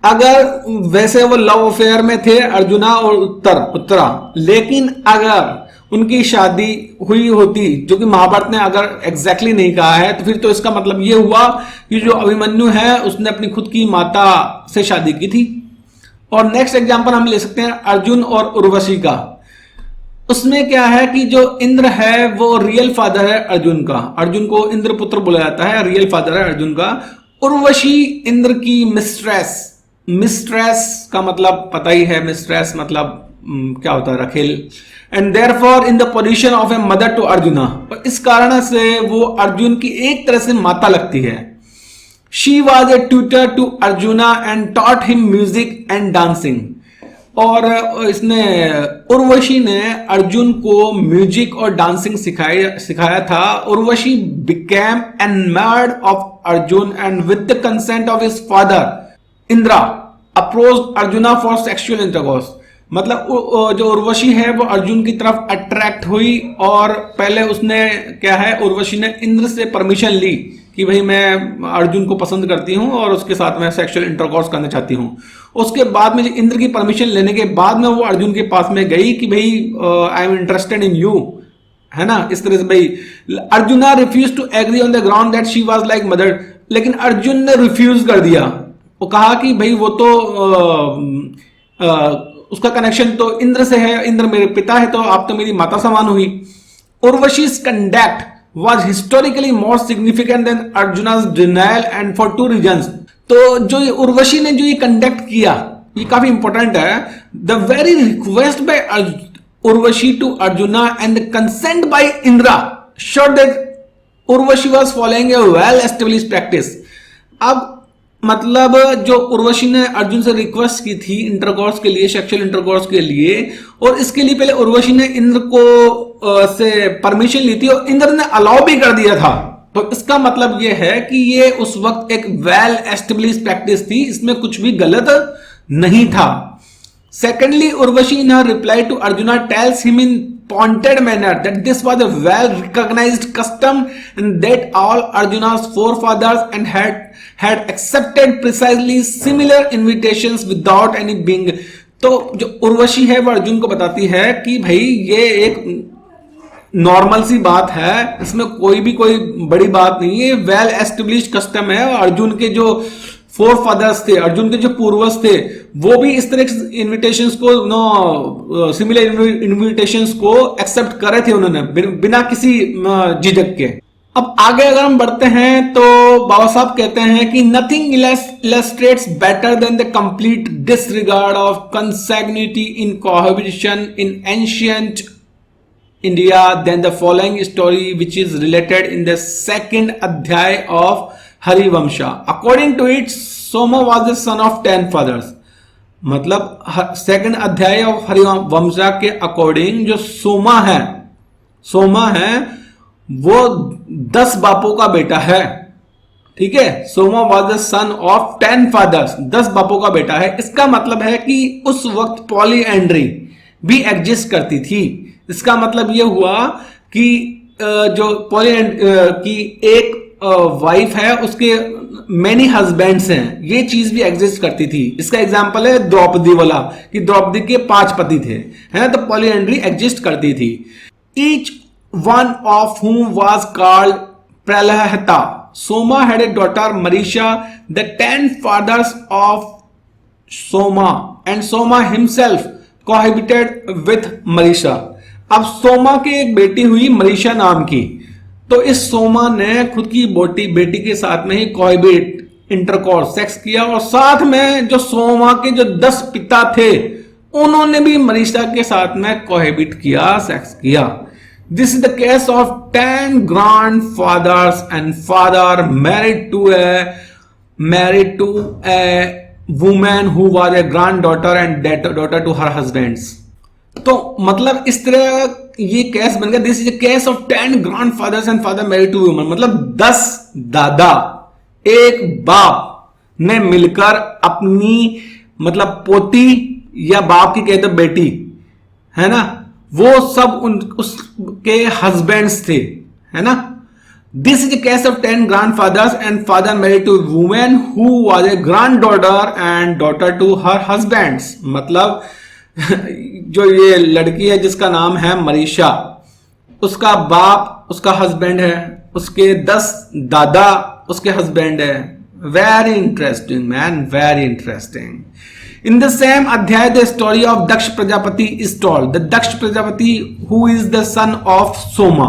अगर वैसे वो लव अफेयर में थे अर्जुना और उत्तरा, लेकिन अगर उनकी शादी हुई होती, जो कि महाभारत ने अगर एग्जैक्टली नहीं कहा है, तो फिर तो इसका मतलब ये हुआ कि जो अभिमन्यु है उसने अपनी खुद की माता से शादी की थी। और नेक्स्ट एग्जांपल हम ले सकते हैं अर्जुन और उर्वशी का। उसमें क्या है कि जो इंद्र है वो रियल फादर है अर्जुन का। अर्जुन को इंद्र पुत्र बोला जाता है, रियल फादर है अर्जुन का। उर्वशी इंद्र की मिस्ट्रेस का मतलब पता ही है, मिस्ट्रेस मतलब क्या होता है, रखेल। And therefore in the position of a mother to Arjuna, और इस कारण से वो अर्जुन की एक तरह से माता लगती है। She was a tutor to Arjuna and taught him music and dancing. और इसने, उर्वशी ने अर्जुन को म्यूजिक और डांसिंग सिखाया था। Urvashi became enamoured of Arjun and with the consent of his father Indra approached Arjuna for sexual intercourse. मतलब जो उर्वशी है वो अर्जुन की तरफ अट्रैक्ट हुई और पहले उसने क्या है, उर्वशी ने इंद्र से परमिशन ली कि भाई मैं अर्जुन को पसंद करती हूं और उसके साथ मैं सेक्सुअल इंटरकोर्स करना चाहती हूं। उसके बाद में इंद्र की परमिशन लेने के बाद में वो अर्जुन के पास में गई कि भाई I am interested in you, है ना, इस तरह से। भाई Arjuna refuse to agree on the ground that she was like mother. लेकिन अर्जुन ने रिफ्यूज कर दिया, वो कहा कि भाई वो तो उसका कनेक्शन तो इंद्र से है, इंद्र मेरे पिता है, तो आप तो मेरी माता समान हुई। उर्वशी's conduct was historically more significant than Arjuna's denial and for two reasons। तो जो उर्वशी ने जो ये कंडक्ट किया ये काफी इंपॉर्टेंट है। The very request by Urvashi to Arjuna and the consent by Indra showed that Urvashi was following a well established practice। अब मतलब जो उर्वशी ने अर्जुन से रिक्वेस्ट की थी इंटरकोर्स के लिए, सेक्सुअल इंटरकोर्स के लिए, और इसके लिए पहले उर्वशी ने इंद्र को से परमिशन ली थी और इंद्र ने अलाउ भी कर दिया था। तो इसका मतलब ये है कि ये उस वक्त एक वेल एस्टेब्लिश प्रैक्टिस थी, इसमें कुछ भी गलत नहीं था। Secondly, Urvashi in her reply to Arjuna tells him in pointed manner that this was a well recognized custom and that all Arjuna's forefathers and had accepted precisely similar invitations without any being। तो जो उर्वशी है वो अर्जुन को बताती है कि भाई ये एक नॉर्मल सी बात है, इसमें कोई बड़ी बात नहीं है, वेल एस्टेब्लिश्ड कस्टम है। अर्जुन के जो फोर फादर्स थे, अर्जुन के जो पूर्वज थे, वो भी इस तरह के इन्विटेशंस को सिमिलर इन्विटेशंस को एक्सेप्ट करे थे उन्होंने बिना किसी झिझक के। अब आगे अगर हम बढ़ते हैं तो बाबा साहब कहते हैं कि nothing illustrates better than the complete disregard of consanguinity in cohabitation in ancient India than the following story which is related in the second adhyay of Harivamsha. According to it, Soma was the son of 10 fathers. मतलब second अध्याय of Harivansha के according जो सोमा है वो 10 बापों का बेटा है। ठीक है, Soma was the son of 10 fathers, 10 बापों का बेटा है। इसका मतलब है कि उस वक्त पॉलीएंड्री भी एग्जिस्ट करती थी। इसका मतलब यह हुआ कि जो की एक वाइफ है उसके मेनी हस्बैंड्स हैं, ये चीज भी एग्जिस्ट करती थी। इसका एग्जांपल है द्रौपदी वाला कि द्रौपदी के 5 पति थे, है ना, तो पॉलीएंड्री एग्जिस्ट करती थी। Each one of whom was called Pralahata. Soma had a daughter Marisha. The 10 fathers of Soma and Soma himself cohabited with Marisha. अब सोमा की एक बेटी हुई मरीशा नाम की, तो इस सोमा ने खुद की बेटी के साथ में ही कोहैबिट इंटरकॉर्स सेक्स किया, और साथ में जो सोमा के जो 10 पिता थे उन्होंने भी मरीशा के साथ में कोहैबिट किया, सेक्स किया। This is the case of 10 grandfathers and father married to a woman who was a granddaughter and daughter to her husbands. तो मतलब इस तरह ये केस बन गया। This is a case of 10 grandfathers and father married to women, मतलब 10 दादा एक बाप ने मिलकर अपनी मतलब पोती या बाप की कहते बेटी, है ना, वो सब उसके हस्बैंड्स थे, है ना। This is the case of 10 grandfathers and father married to women who was a granddaughter and daughter to her husbands. मतलब जो ये लड़की है जिसका नाम है मरीशा, उसका बाप उसका हस्बैंड है, उसके 10 दादा उसके हस्बैंड है। Very interesting man, very interesting. In the same adhyay, the story of Daksh Prajapati is told. The Daksh Prajapati, who is the son of Soma,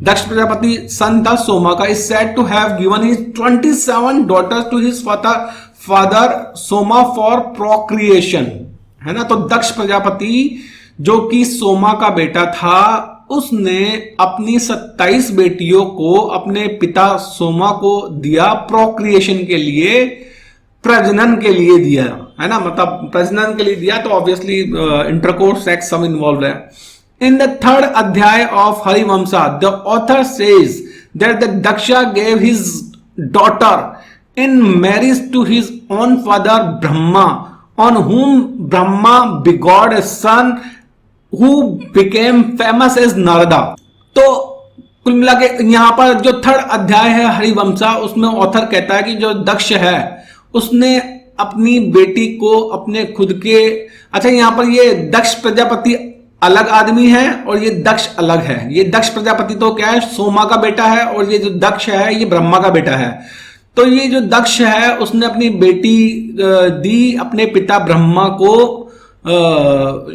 Daksh Prajapati, son था सोमा का, is said to have given his 27 daughters to his father Soma for procreation, है ना। तो दक्ष प्रजापति जो कि सोमा का बेटा था, उसने अपनी 27 बेटियों को अपने पिता सोमा को दिया, प्रोक्रिएशन के लिए, प्रजनन के लिए दिया, है ना। मतलब प्रजनन के लिए दिया तो ऑब्वियसली इंटरकोर्स सेक्स सब इन्वॉल्व है। In the 3rd adhyaya of Harivamsha the author says that the Daksha gave his daughter in marriage to his own father Brahma, on whom Brahma begot a son who became famous as Narada. तो कुल मिला के यहां पर जो 3rd अध्याय है हरिवंशा, उसमें ऑथर कहता है कि जो दक्ष है उसने अपनी बेटी को अपने खुद के, अच्छा यहां पर ये दक्ष प्रजापति अलग आदमी है और ये दक्ष अलग है। ये दक्ष प्रजापति तो क्या है, सोमा का बेटा है, और ये जो दक्ष है ये ब्रह्मा का बेटा है। तो ये जो दक्ष है उसने अपनी बेटी दी अपने पिता ब्रह्मा को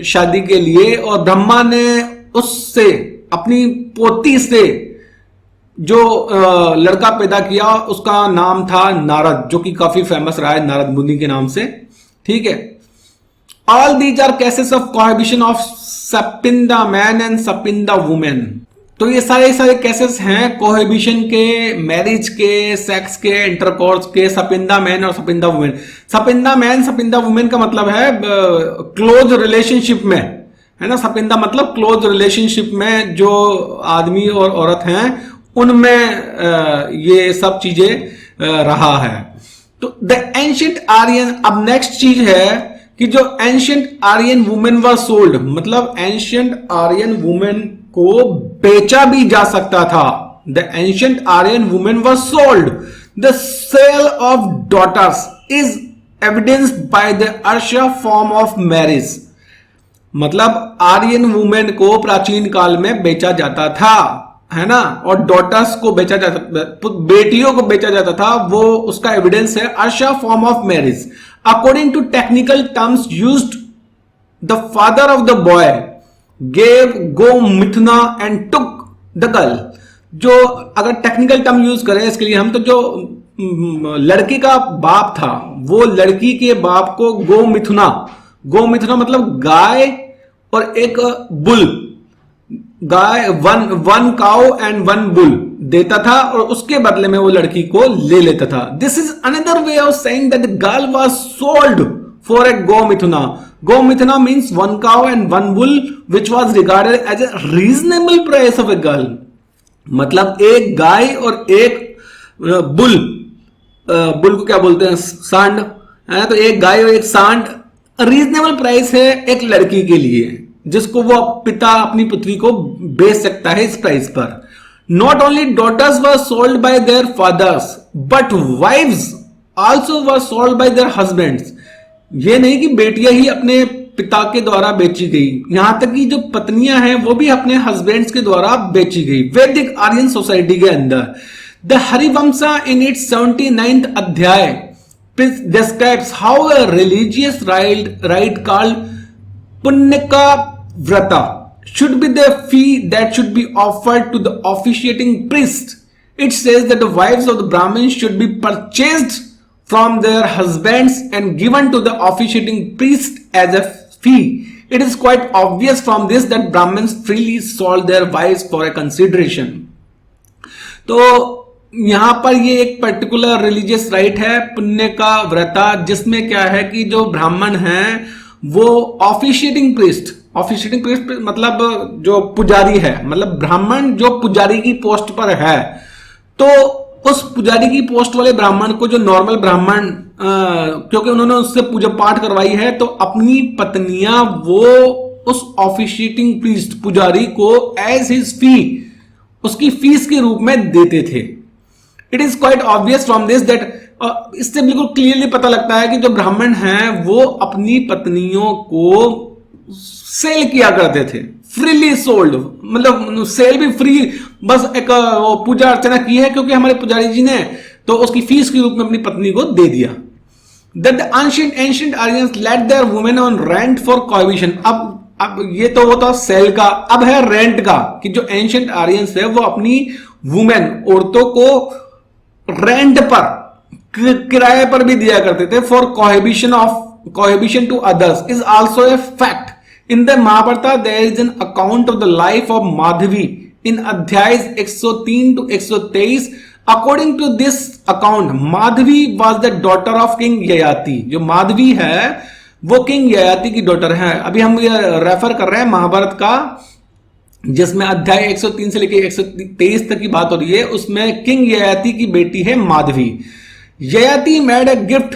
शादी के लिए, और ब्रह्मा ने उससे अपनी पोती से जो लड़का पैदा किया उसका नाम था नारद, जो कि काफी फेमस रहा है नारद मुनि के नाम से। ठीक है, all these are cases of cohabitation of sapinda man and sapinda women. तो ये सारे केसेस हैं कोहैबिशन के, मैरिज के, सेक्स के, इंटरकोर्स के, सपिंदा मैन और सपिंदा वुमेन। सपिंदा मैन सपिंदा वुमेन का मतलब है क्लोज रिलेशनशिप में, है ना। सपिंदा मतलब क्लोज रिलेशनशिप में जो आदमी और औरत हैं उनमें ये सब चीजें रहा है। तो द एंशिएंट आर्यन, अब नेक्स्ट चीज है कि जो ancient Aryan women were sold, मतलब एंशिएंट आर्यन वुमेन को बेचा भी जा सकता था। The ancient Aryan women were sold. The sale of daughters is evidenced by the Arsha form of marriage. मतलब आर्यन वुमेन को प्राचीन काल में बेचा जाता था। है ना, और डॉटर्स को बेचा जाता, बेटियों को बेचा जाता था, वो उसका एविडेंस है Arsha form of marriage. According to technical terms used, the father of the boy gave go mithuna and took the girl. जो अगर टेक्निकल टर्म यूज करें इसके लिए हम, तो जो लड़की का बाप था वो लड़की के बाप को गो मिथुना मतलब गाय और एक bull, guy one cow and one bull देता था और उसके बदले में वो लड़की को ले लेता था। This is another way of saying that the girl was sold for a go mithuna. Go mithuna means one cow and one bull which was regarded as a reasonable price of a girl. मतलब एक गाय और एक बुल को क्या बोलते हैं, सांड है, तो एक गाय और एक सांड रीजनेबल प्राइस है एक लड़की के लिए, जिसको वो पिता अपनी पुत्री को बेच सकता है इस प्राइस पर। Not only daughters were sold by their fathers but wives also were sold by their husbands. ये नहीं कि बेटियां ही अपने पिता के द्वारा बेची गई, यहां तक कि जो पत्नियां हैं वो भी अपने हस्बैंड्स के द्वारा बेची गई। वैदिक आर्यन सोसाइटी के अंदर the Harivansha in its 79th अध्याय describes how a religious rite called Punnaka Vrata should be the fee that should be offered to the officiating priest. It says that the wives of the Brahmins should be purchased from their husbands and given to the officiating priest as a fee. It is quite obvious from this that Brahmins freely sold their wives for a consideration. तो यहां पर ये एक particular religious right है पुण्य का व्रता, जिसमें क्या है कि जो ब्राह्मण हैं वो ऑफिशिएटिंग प्रीस्ट मतलब जो पुजारी है, मतलब ब्राह्मण जो पुजारी की पोस्ट पर है, तो उस पुजारी की पोस्ट वाले ब्राह्मण को, जो नॉर्मल ब्राह्मण क्योंकि उन्होंने उससे पूजा पाठ करवाई है, तो अपनी पत्नियां वो उस ऑफिशिएटिंग प्रीस्ट पुजारी को एज हिज फी, उसकी फीस के रूप में देते थे। It is quite obvious from this that, इससे बिल्कुल क्लियरली पता लगता है कि जो ब्राह्मण हैं वो अपनी पत्नियों को सेल किया करते थे, फ्रीली सोल्ड, मतलब सेल भी फ्री, बस एक पूजा अर्चना की है क्योंकि हमारे पुजारी जी ने, तो उसकी फीस के रूप में अपनी पत्नी को दे दिया। That the ancient Aryans let their women on rent for cohabitation. अब ये तो होता सेल का, अब है रेंट का, कि जो एंशिएंट आर्यंस है वो अपनी वुमेन, औरतों को रेंट पर, किराए पर भी दिया करते थे for cohabitation to others is also a fact. In the Mahabharat there is an account of the life of Madhavi in adhyaya 103 to 123। According to this account Madhavi was the daughter of king Yayati. जो माधवी है वो किंग ययाति की डॉटर है। अभी हम ये refer कर रहे हैं महाभारत का, जिसमें अध्याय 103 से लेकर 123 तक की बात हो रही है, उसमें किंग ययाति की बेटी है Madhavi. Yayati made a gift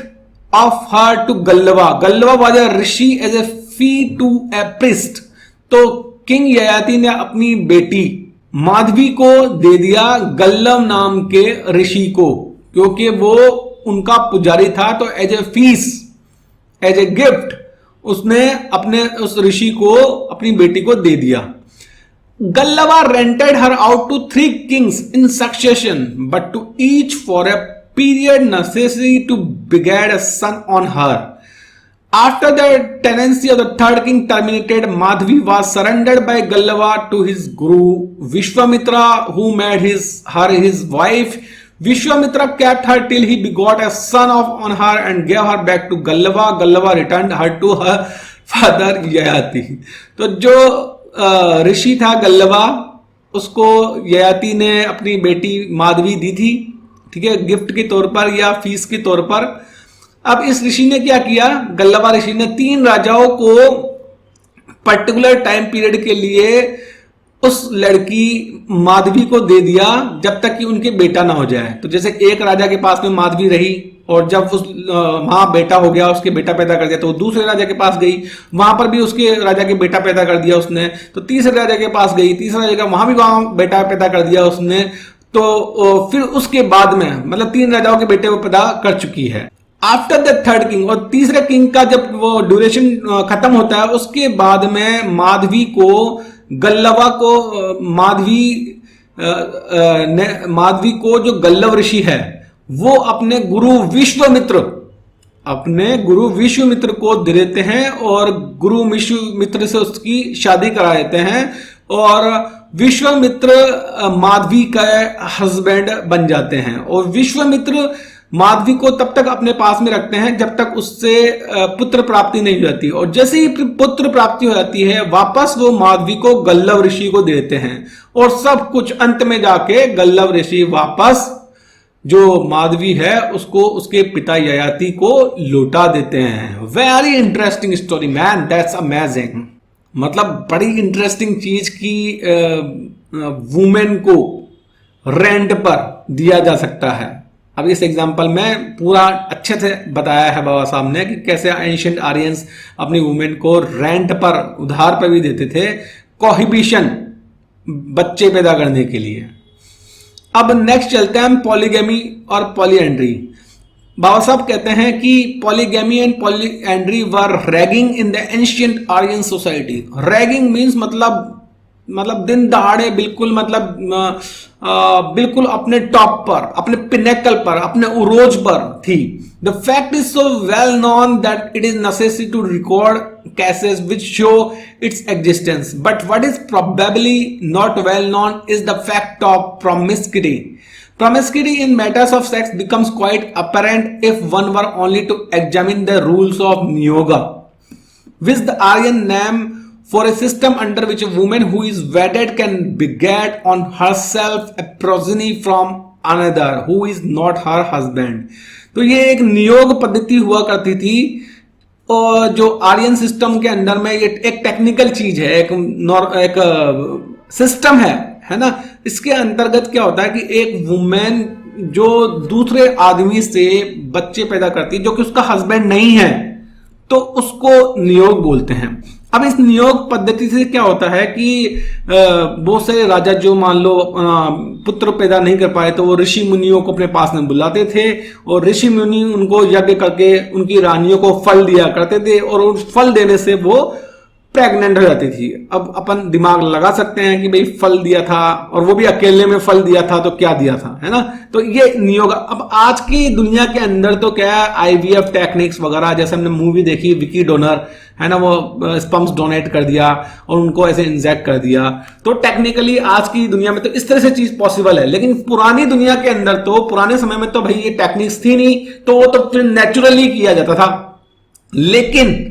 of her to Gallava. Gallava was a rishi as a fee to a priest. तो किंग ययाति ने अपनी बेटी माधवी को दे दिया गल्लव नाम के ऋषि को, क्योंकि वो उनका पुजारी था, तो as a fee, as a gift उसने अपने उस ऋषि को अपनी बेटी को दे दिया। Gallava rented her out to 3 kings in succession, but to each for a period necessary to beget a son on her. After the tenancy of the third king terminated, Madhavi was surrendered by Gallava to his guru Vishwamitra, who made her his wife. Vishwamitra kept her till he begot a son on her and gave her back to Gallava. Gallava returned her to her father Yayati. तो जो ऋषि था गल्लवा, उसको ययाति ने अपनी बेटी माधवी दी थी, ठीक है, गिफ्ट के तौर पर या फीस के तौर पर। अब इस ऋषि ने क्या किया, गल्लवा ऋषि ने 3 राजाओं को पर्टिकुलर टाइम पीरियड के लिए उस लड़की माधवी को दे दिया, जब तक कि उनके बेटा ना हो जाए। तो जैसे एक राजा के पास में माधवी रही, और जब उस वहां बेटा हो गया, उसके बेटा पैदा कर दिया, तो वो दूसरे राजा के पास गई, वहां पर भी उसके राजा के बेटा पैदा कर दिया उसने, तो तीसरे राजा के पास गई, तीसरा राजा का वहां भी वहां बेटा पैदा कर दिया उसने, तो फिर उसके बाद में मतलब 3 राजाओं के बेटे वो पैदा कर चुकी है। आफ्टर द थर्ड किंग, और तीसरे किंग का जब वो ड्यूरेशन खत्म होता है, उसके बाद में माधवी को, गल्लवा को माधवी माधवी को जो गल्लव ऋषि है वो अपने गुरु विश्वामित्र को दे देते हैं और गुरु विश्वामित्र से उसकी शादी करा देते हैं और विश्वामित्र माधवी का हस्बैंड बन जाते हैं। और विश्वामित्र माधवी को तब तक अपने पास में रखते हैं जब तक उससे पुत्र प्राप्ति नहीं हो जाती, और जैसे ही पुत्र प्राप्ति हो जाती है वापस वो माधवी को गल्लव ऋषि को देते हैं और सब कुछ अंत में जाके गल्लव ऋषि वापस जो माधवी है उसको उसके पिता ययाति को लौटा देते हैं। Very interesting story man, that's amazing. मतलब बड़ी इंटरेस्टिंग चीज की वुमेन को रेंट पर दिया जा सकता है। अब इस एग्जाम्पल में पूरा अच्छे से बताया है बाबा साहब ने कि कैसे एंशिएंट आर्यंस अपनी वुमेन को रेंट पर, उधार पर भी देते थे, कोहिबिशन, बच्चे पैदा करने के लिए। अब नेक्स्ट चलते हैं हम पॉलीगैमी और पॉलीएंड्री। बाबा साहब कहते हैं कि polygamy and polyandry were raging in the ancient Aryan society. Raging means मतलब दिन दहाड़े बिल्कुल बिल्कुल अपने टॉप पर, अपने पिनेकल पर, अपने उरोज पर थी। The fact is so well known that it is necessary to record cases which show its existence, but what is probably not well known is the fact of promiscuity. Promiscuity in matters of sex becomes quite apparent if one were only to examine the rules of Niyoga, which the Aryan name for a system under which a woman who is wedded can beget on herself a progeny from another who is not her husband. तो ये एक नियोग पद्धति हुआ करती थी और जो आर्यन सिस्टम के अंदर में ये एक टेक्निकल चीज है, एक सिस्टम है ना। इसके अंतर्गत क्या होता है कि एक वुमेन जो दूसरे आदमी से बच्चे पैदा करती है जो कि उसका हस्बैंड नहीं है तो उसको नियोग बोलते हैं। अब इस नियोग पद्धति से क्या होता है कि बहुत सारे राजा जो मान लो पुत्र पैदा नहीं कर पाए तो वो ऋषि मुनियों को अपने पास में बुलाते थे और ऋषि मुनि उनको यज्ञ करके उनकी रानियों को फल दिया करते थे और उस फल देने से वो प्रेग्नेंट हो जाती थी। अब अपन दिमाग लगा सकते हैं कि भाई फल दिया था और वो भी अकेले में फल दिया था तो क्या दिया था, है ना। तो ये नियोग। अब आज की दुनिया के अंदर तो क्या है, आईवीएफ टेक्निक्स वगैरह, जैसे हमने मूवी देखी विकी डोनर, है ना, वो स्पर्म्स डोनेट कर दिया और उनको ऐसे इंजेक्ट कर दिया। तो टेक्निकली आज की दुनिया में तो इस तरह से चीज पॉसिबल है, लेकिन पुरानी दुनिया के अंदर तो, पुराने समय में तो भाई ये टेक्निक्स थी नहीं, तो वो तो फिर नेचुरली किया जाता था। लेकिन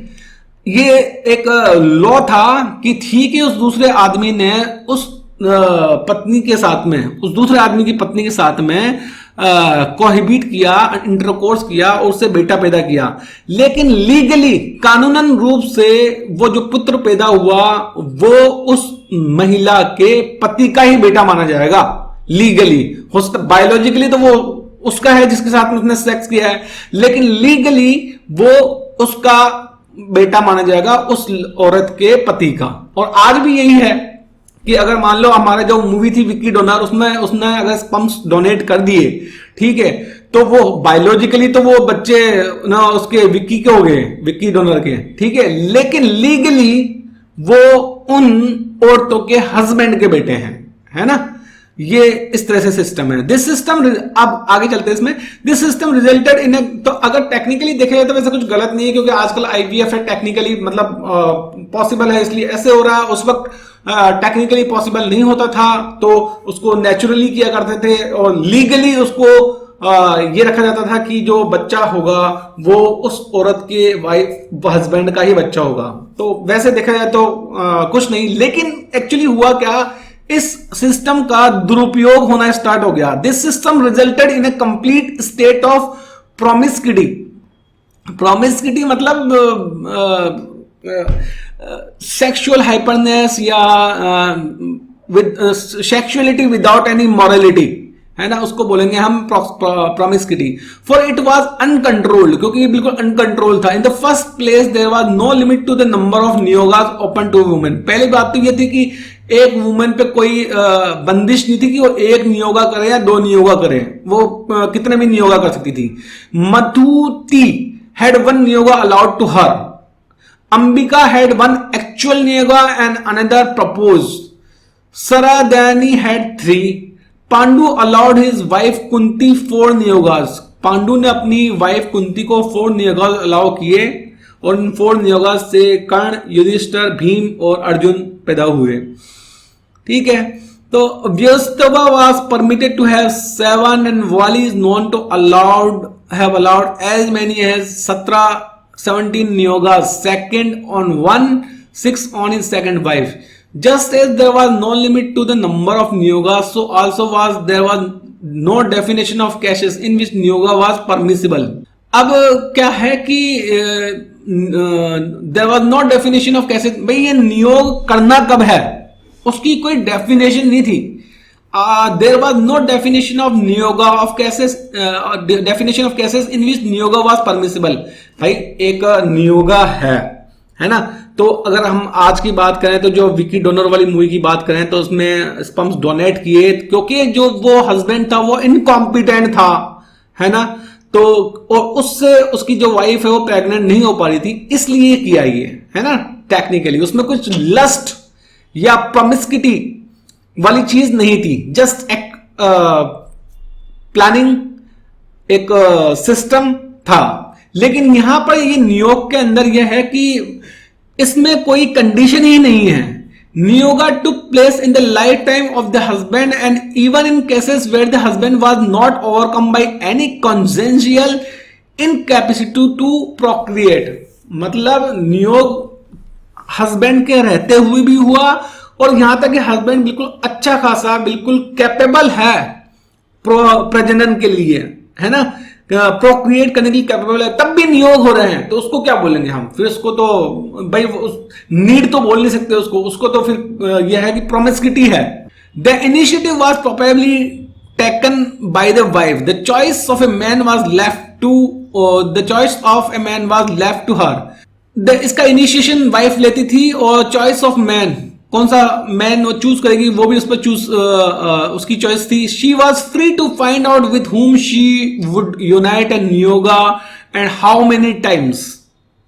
ये एक लॉ था कि ठीक है उस दूसरे आदमी ने उस पत्नी के साथ में, उस दूसरे आदमी की पत्नी के साथ में कोहिबिट किया, इंटरकोर्स किया और उससे बेटा पैदा किया, लेकिन लीगली कानूनन रूप से वो जो पुत्र पैदा हुआ वो उस महिला के पति का ही बेटा माना जाएगा। लीगली हो सकता, बायोलॉजिकली तो वो उसका है जिसके साथ में उसने सेक्स किया है, लेकिन लीगली वो उसका बेटा माना जाएगा उस औरत के पति का। और आज भी यही है कि अगर मान लो हमारा जो मूवी थी विक्की डोनर, उसने अगर स्पर्म्स डोनेट कर दिए, ठीक है, तो वो बायोलॉजिकली तो वो बच्चे ना उसके विक्की के हो गए, विक्की डोनर के, ठीक है, लेकिन लीगली वो उन औरतों के हस्बैंड के बेटे हैं, है ना। ये इस तरह से सिस्टम है। दिस सिस्टम, अब आगे चलते हैं इसमें, दिस सिस्टम रिजल्टेड इन, तो अगर टेक्निकली देखा जाए तो वैसे कुछ गलत नहीं है क्योंकि आजकल आईवीएफ है, टेक्निकली मतलब पॉसिबल है, इसलिए ऐसे हो रहा है। उस वक्त टेक्निकली पॉसिबल नहीं होता था तो उसको नेचुरली किया करते थे और लीगली उसको ये रखा जाता था कि जो बच्चा होगा वो उस औरत के वाइफ हस्बैंड का ही बच्चा होगा। तो वैसे देखा जाए तो कुछ नहीं, लेकिन एक्चुअली हुआ क्या, इस सिस्टम का दुरुपयोग होना स्टार्ट हो गया। This system resulted in a complete state of promiscuity. Promiscuity मतलब सेक्सुअल हाइपरनेस या with sexuality without any morality, है ना, उसको बोलेंगे हम promiscuity. For it was uncontrolled, क्योंकि ये बिल्कुल अनकंट्रोल था। In the first place there was no limit to the number of niyogas open to women. पहली बात तो ये थी कि एक वुमेन पे कोई बंदिश नहीं थी कि वो एक नियोगा करे या दो नियोगा करे, वो कितने भी नियोगा कर सकती थी। Madhuti had one niyoga allowed to her. Ambika had one actual niyoga and another propose. Saradhani had 3. Pandu allowed his wife Kunti 4 niyogas. Pandu ने अपनी वाइफ कुंती को 4 नियोगास अलाउ किए और इन 4 नियोगास से कर्ण, युधिष्ठिर, भीम और अर्जुन पैदा हुए. ठीक है. तो व्यस्तवा was permitted to have 7 and Wali is known to have allowed as many as 17 niyogas, second on one, 6 on his second wife. Just as there was no limit to the number of niyogas, so also there was no definition of cases in which niyoga was permissible. अब क्या है कि there was no definition of cases. भाई ये नियोग करना कब है उसकी कोई डेफिनेशन नहीं थी. There was no definition of niyoga of cases, definition of cases in which niyoga was permissible. भाई एक नियोगा है ना. तो अगर हम आज की बात करें तो जो विकी डोनर वाली मूवी की बात करें तो उसमें स्पर्म्स डोनेट किए क्योंकि जो वो हस्बैंड था वो इनकॉम्पिटेंट था, है ना. तो और उससे उसकी जो वाइफ है वो प्रेग्नेंट नहीं हो पा रही थी, इसलिए किया ये, है ना. टेक्निकली उसमें कुछ लस्ट या प्रोमिस्किटी वाली चीज नहीं थी, जस्ट एक प्लानिंग, एक सिस्टम था. लेकिन यहां पर ये नियोग के अंदर यह है कि इसमें कोई कंडीशन ही नहीं है. Niyoga took place in the lifetime of the husband and even in cases where the husband was not overcome by any congenital incapacity to procreate. मतलब नियोग हस्बैंड के रहते हुए भी हुआ और यहां तक कि हस्बैंड बिल्कुल अच्छा खासा, बिल्कुल कैपेबल है प्रजनन के लिए, है ना, प्रोक्रिएट करने के लिए कैपेबल है, तब भी नियोग हो रहे हैं. तो उसको क्या बोलेंगे हम फिर? उसको तो भाई नीड तो बोल नहीं सकते उसको तो फिर यह है कि प्रोमिस्किटी है. The initiative was probably taken by the wife. The choice of a man was left to her. इसका इनिशिएशन वाइफ लेती थी और चॉइस ऑफ मैन, कौन सा मैन वो चूज करेगी वो भी उस पर उसकी चॉइस थी. She was free to find out with whom she would unite and niyoga and how many times.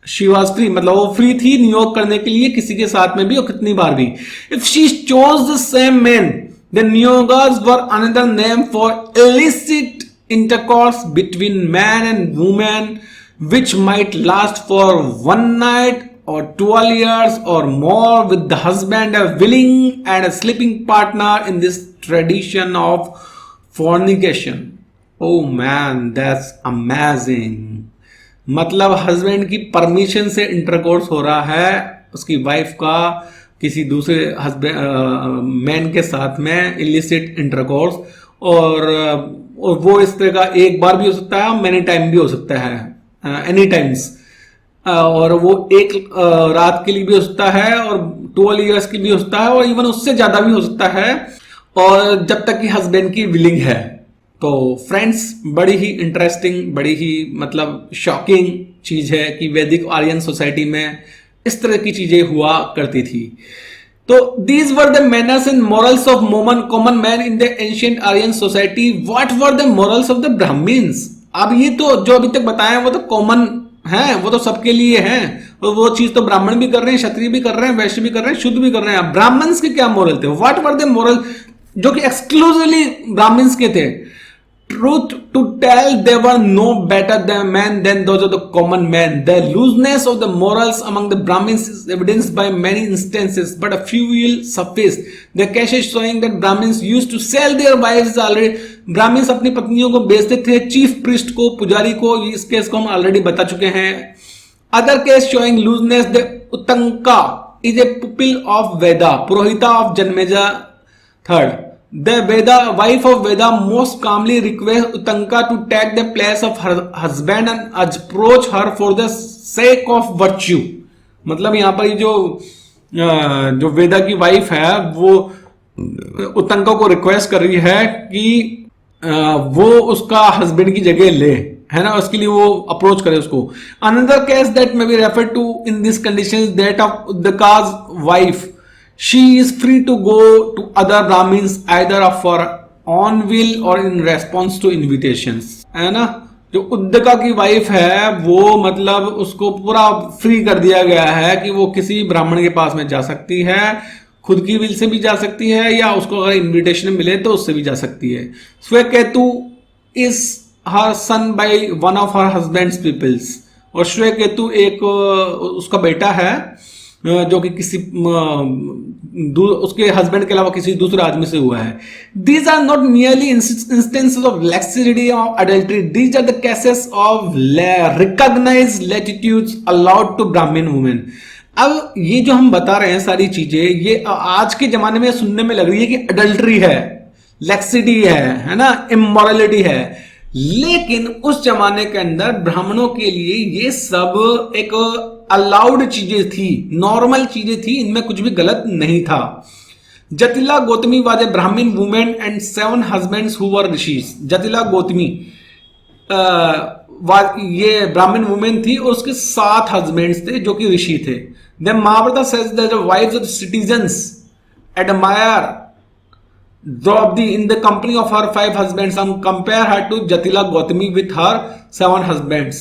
She was free मतलब वो फ्री थी नियोग करने के लिए किसी के साथ में भी और कितनी बार भी. If she chose the same man the niyogas were another name for illicit intercourse between man and women which might last for one night or 12 years or more with the husband a willing and a sleeping partner in this tradition of fornication. Oh man, that's amazing. मतलब husband की permission से intercourse हो रहा है उसकी wife का किसी दूसरे हस्बैंड मैन के साथ में, इलिसिट इंटरकोर्स, और वो इस तरह का एक बार भी हो सकता है, मैनी टाइम भी हो सकता है, एनी टाइम्स, और वो एक रात के लिए भी हो सकता है और 12 इयर्स की भी हो सकता है और इवन उससे ज्यादा भी हो सकता है, और जब तक कि हस्बैंड की विलिंग है. तो फ्रेंड्स, बड़ी ही इंटरेस्टिंग, बड़ी ही मतलब शॉकिंग चीज है कि वैदिक आर्यन सोसाइटी में इस तरह की चीजें हुआ करती थी. तो these were the manners and morals of common man in the ancient Aryan society. What were the morals of the Brahmins? अब ये तो जो अभी तक बताया वो तो कॉमन है, वो तो सबके लिए है, और वो चीज तो ब्राह्मण भी कर रहे हैं, क्षत्रिय भी कर रहे हैं, वैश्य भी कर रहे हैं, शूद्र भी कर रहे हैं. ब्राह्मण्स के क्या मोरल थे? व्हाट वर द मोरल जो कि एक्सक्लूसिवली ब्राह्मण्स के थे? Truth to tell, they were no better than men than those of the common men. The looseness of the morals among the Brahmins is evidenced by many instances, but a few will suffice. The cases showing that Brahmins used to sell their wives already. Brahmins अपनी पत्नियों को बेचते थे, chief priest को, पुजारी को. इस case को हम ऑलरेडी बता चुके हैं. Other case showing looseness, the Utanka is a pupil of Veda, Purohita of Janmeja III. The Veda wife of Veda most calmly requests Utanka to take the place of her husband and approach her for the sake of virtue. मतलब यहाँ पर जो वेदा की wife है वो उतंका को request कर रही है कि वो उसका हस्बैंड की जगह ले, है ना, उसके लिए वो अप्रोच करे उसको. Another case that may be referred to in this condition is that of Uddaka's wife. She is free to go to other Brahmins either of her own will or in response to invitations. है ना. जो उद्दका की wife है वो मतलब उसको पूरा free कर दिया गया है कि वो किसी ब्राह्मण के पास में जा सकती है खुद की विल से भी जा सकती है या उसको अगर इन्विटेशन मिले तो उससे भी जा सकती है। Shveketu is her son by one of her husband's pupils, और श्वेकेतु एक उसका बेटा है जो कि किसी उसके हस्बैंड के अलावा किसी दूसरे आदमी से हुआ है। These are not merely instances of laxity और adultery, these are the cases of recognised latitudes allowed to Brahmin women. अब ये जो हम बता रहे हैं सारी चीजें, ये आज के जमाने में सुनने में लग रही है कि अडल्ट्री है, लैक्सिडी है ना, इमोरलिटी है, लेकिन उस जमाने के अंदर ब्राह्मणों के लिए ये सब एक अलाउड चीजें थी, नॉर्मल चीजें थी, इनमें कुछ भी गलत नहीं था। जटिला Gautami was a Brahmin women and 7 husbands who were rishis. Jatila Gautami ये ब्राह्मण वुमेन थी और उसके 7 हस्बैंड्स थे जो कि ऋषि थे। Then Mahabharata says that the wives of the citizens admire Draupadi in the company of her 5 husbands and compare her to Jatila Gautami with her 7 husbands.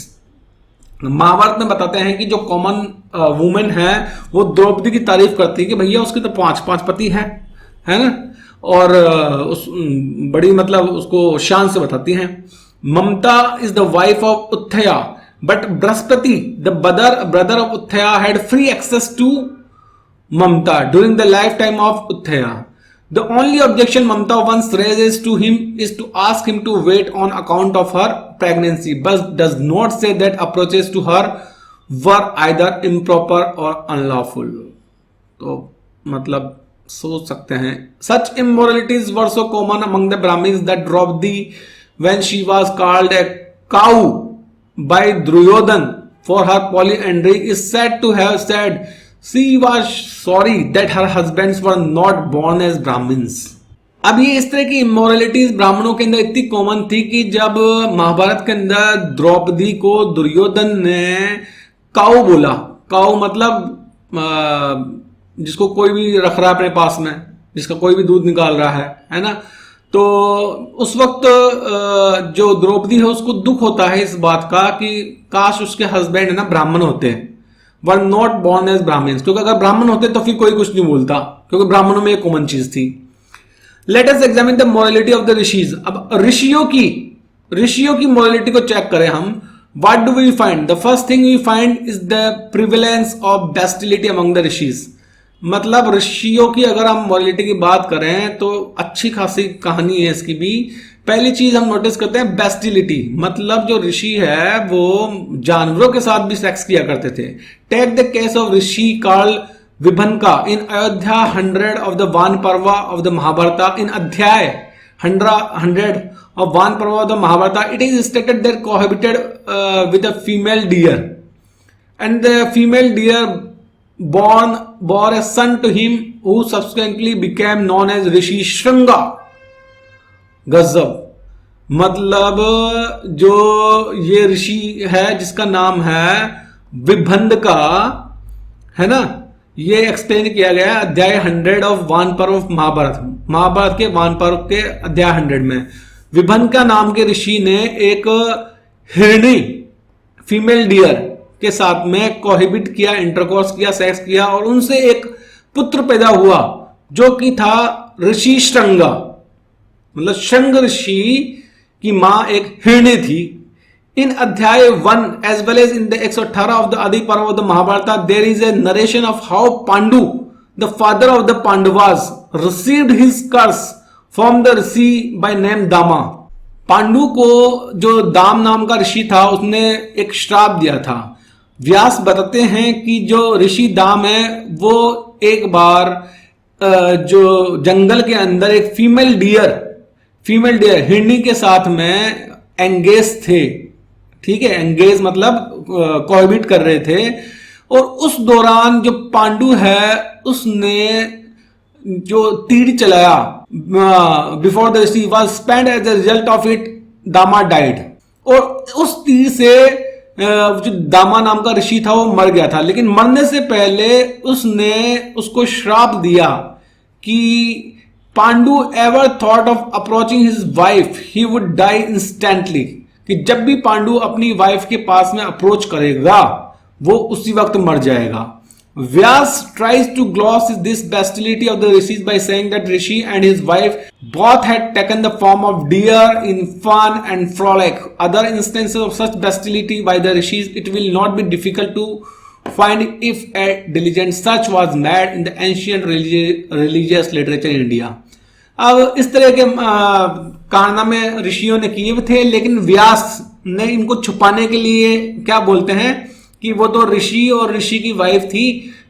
Mahabharat में बताते हैं कि जो कॉमन वुमेन है वो द्रौपदी की तारीफ करती है कि भैया उसके तो 5 पति है ना, और उस बड़ी मतलब उसको शान से बताती हैं। Mamata is the wife of Utathya, but Brahaspati, the brother of Uttaya, had free access to Mamta during the lifetime of Uttaya. The only objection Mamta once raises to him is to ask him to wait on account of her pregnancy, but does not say that approaches to her were either improper or unlawful. तो मतलब सोच सकते हैं, such immoralities were so common among the Brahmins that Draupadi, when she was called a cow by Duryodhan for her polyandry, is said to have said she was sorry that her husbands were not born as Brahmins. अब ये इस तरह की इमोरलिटीज ब्राह्मणों के अंदर इतनी common थी कि जब महाभारत के अंदर द्रौपदी को दुर्योधन ने काऊ बोला, काऊ मतलब जिसको कोई भी रख रहा है अपने पास में, जिसका कोई भी दूध निकाल रहा है ना, तो उस वक्त जो द्रौपदी है उसको दुख होता है इस बात का कि काश उसके हस्बैंड है ना ब्राह्मण होते हैं, were not born as Brahmins, क्योंकि अगर ब्राह्मण होते तो फिर कोई कुछ नहीं बोलता, क्योंकि ब्राह्मणों में एक कॉमन चीज थी। Let us examine the morality of the rishis. अब ऋषियों की मोरालिटी को चेक करें हम। What do we find? The first thing we find is the prevalence of bestiality among the rishis. मतलब ऋषियों की अगर हम मोरालिटी की बात करें तो अच्छी खासी कहानी है इसकी भी। पहली चीज हम नोटिस करते हैं बेस्टिलिटी, मतलब जो ऋषि है वो जानवरों के साथ भी सेक्स किया करते थे। Take the case of rishi Karl Vibhanaka in adhyaya 100 of the Van Parva of the महाभारता। इन अध्याय 100 of Van Parva of the Mahabharata it is stated that cohabited with a female deer and the female deer bore a son to him who subsequently became known as ऋषि श्रृंगा। गजब, मतलब जो ये ऋषि है जिसका नाम है विभंद का है ना, ये एक्सप्लेन किया गया अध्याय 100 ऑफ वान पर्व ऑफ महाभारत के वान पर्व के अध्याय 100 में। विभंद का नाम के ऋषि ने एक हिरणी फीमेल डियर के साथ में कोहिबिट किया, इंटरकोर्स किया, सेक्स किया और उनसे एक पुत्र पैदा हुआ जो कि था ऋषि श्रृंगा। मतलब श्रृंग ऋषि की मां एक हिरणी थी। In adhyaya 1 as well as in the 118 of the Adi Parva of the Mahabharat there is a narration of how Pandu the father of the Pandavas received his curse from the rishi by name Dama. Pandu को जो दाम नाम का ऋषि था उसने एक श्राप दिया था। व्यास बताते हैं कि जो ऋषि दाम है वो एक बार जो जंगल के अंदर एक फीमेल डियर हिरनी के साथ में एंगेज थे। ठीक है, एंगेज मतलब कोहैबिट कर रहे थे, और उस दौरान जो पांडु है उसने जो तीर चलाया before the rishi was spend as a result of it Dama died. और उस तीर से जो दामा नाम का ऋषि था वो मर गया था, लेकिन मरने से पहले उसने उसको श्राप दिया कि Pandu ever thought of approaching his wife he would die instantly, कि जब भी पांडु अपनी वाइफ के पास में अप्रोच करेगा वो उसी वक्त मर जाएगा। Vyas tries to gloss this bestiality of the rishis by saying that Rishi and his wife both had taken the form of deer in fun and frolic. Other instances of such bestiality by the rishis it will not be difficult to find if a diligent search was made in the ancient religious literature in India. अब इस तरह के कारनामे ऋषियों ने किए थे, लेकिन व्यास ने इनको छुपाने के लिए क्या बोलते हैं कि वो तो ऋषि और ऋषि की वाइफ थी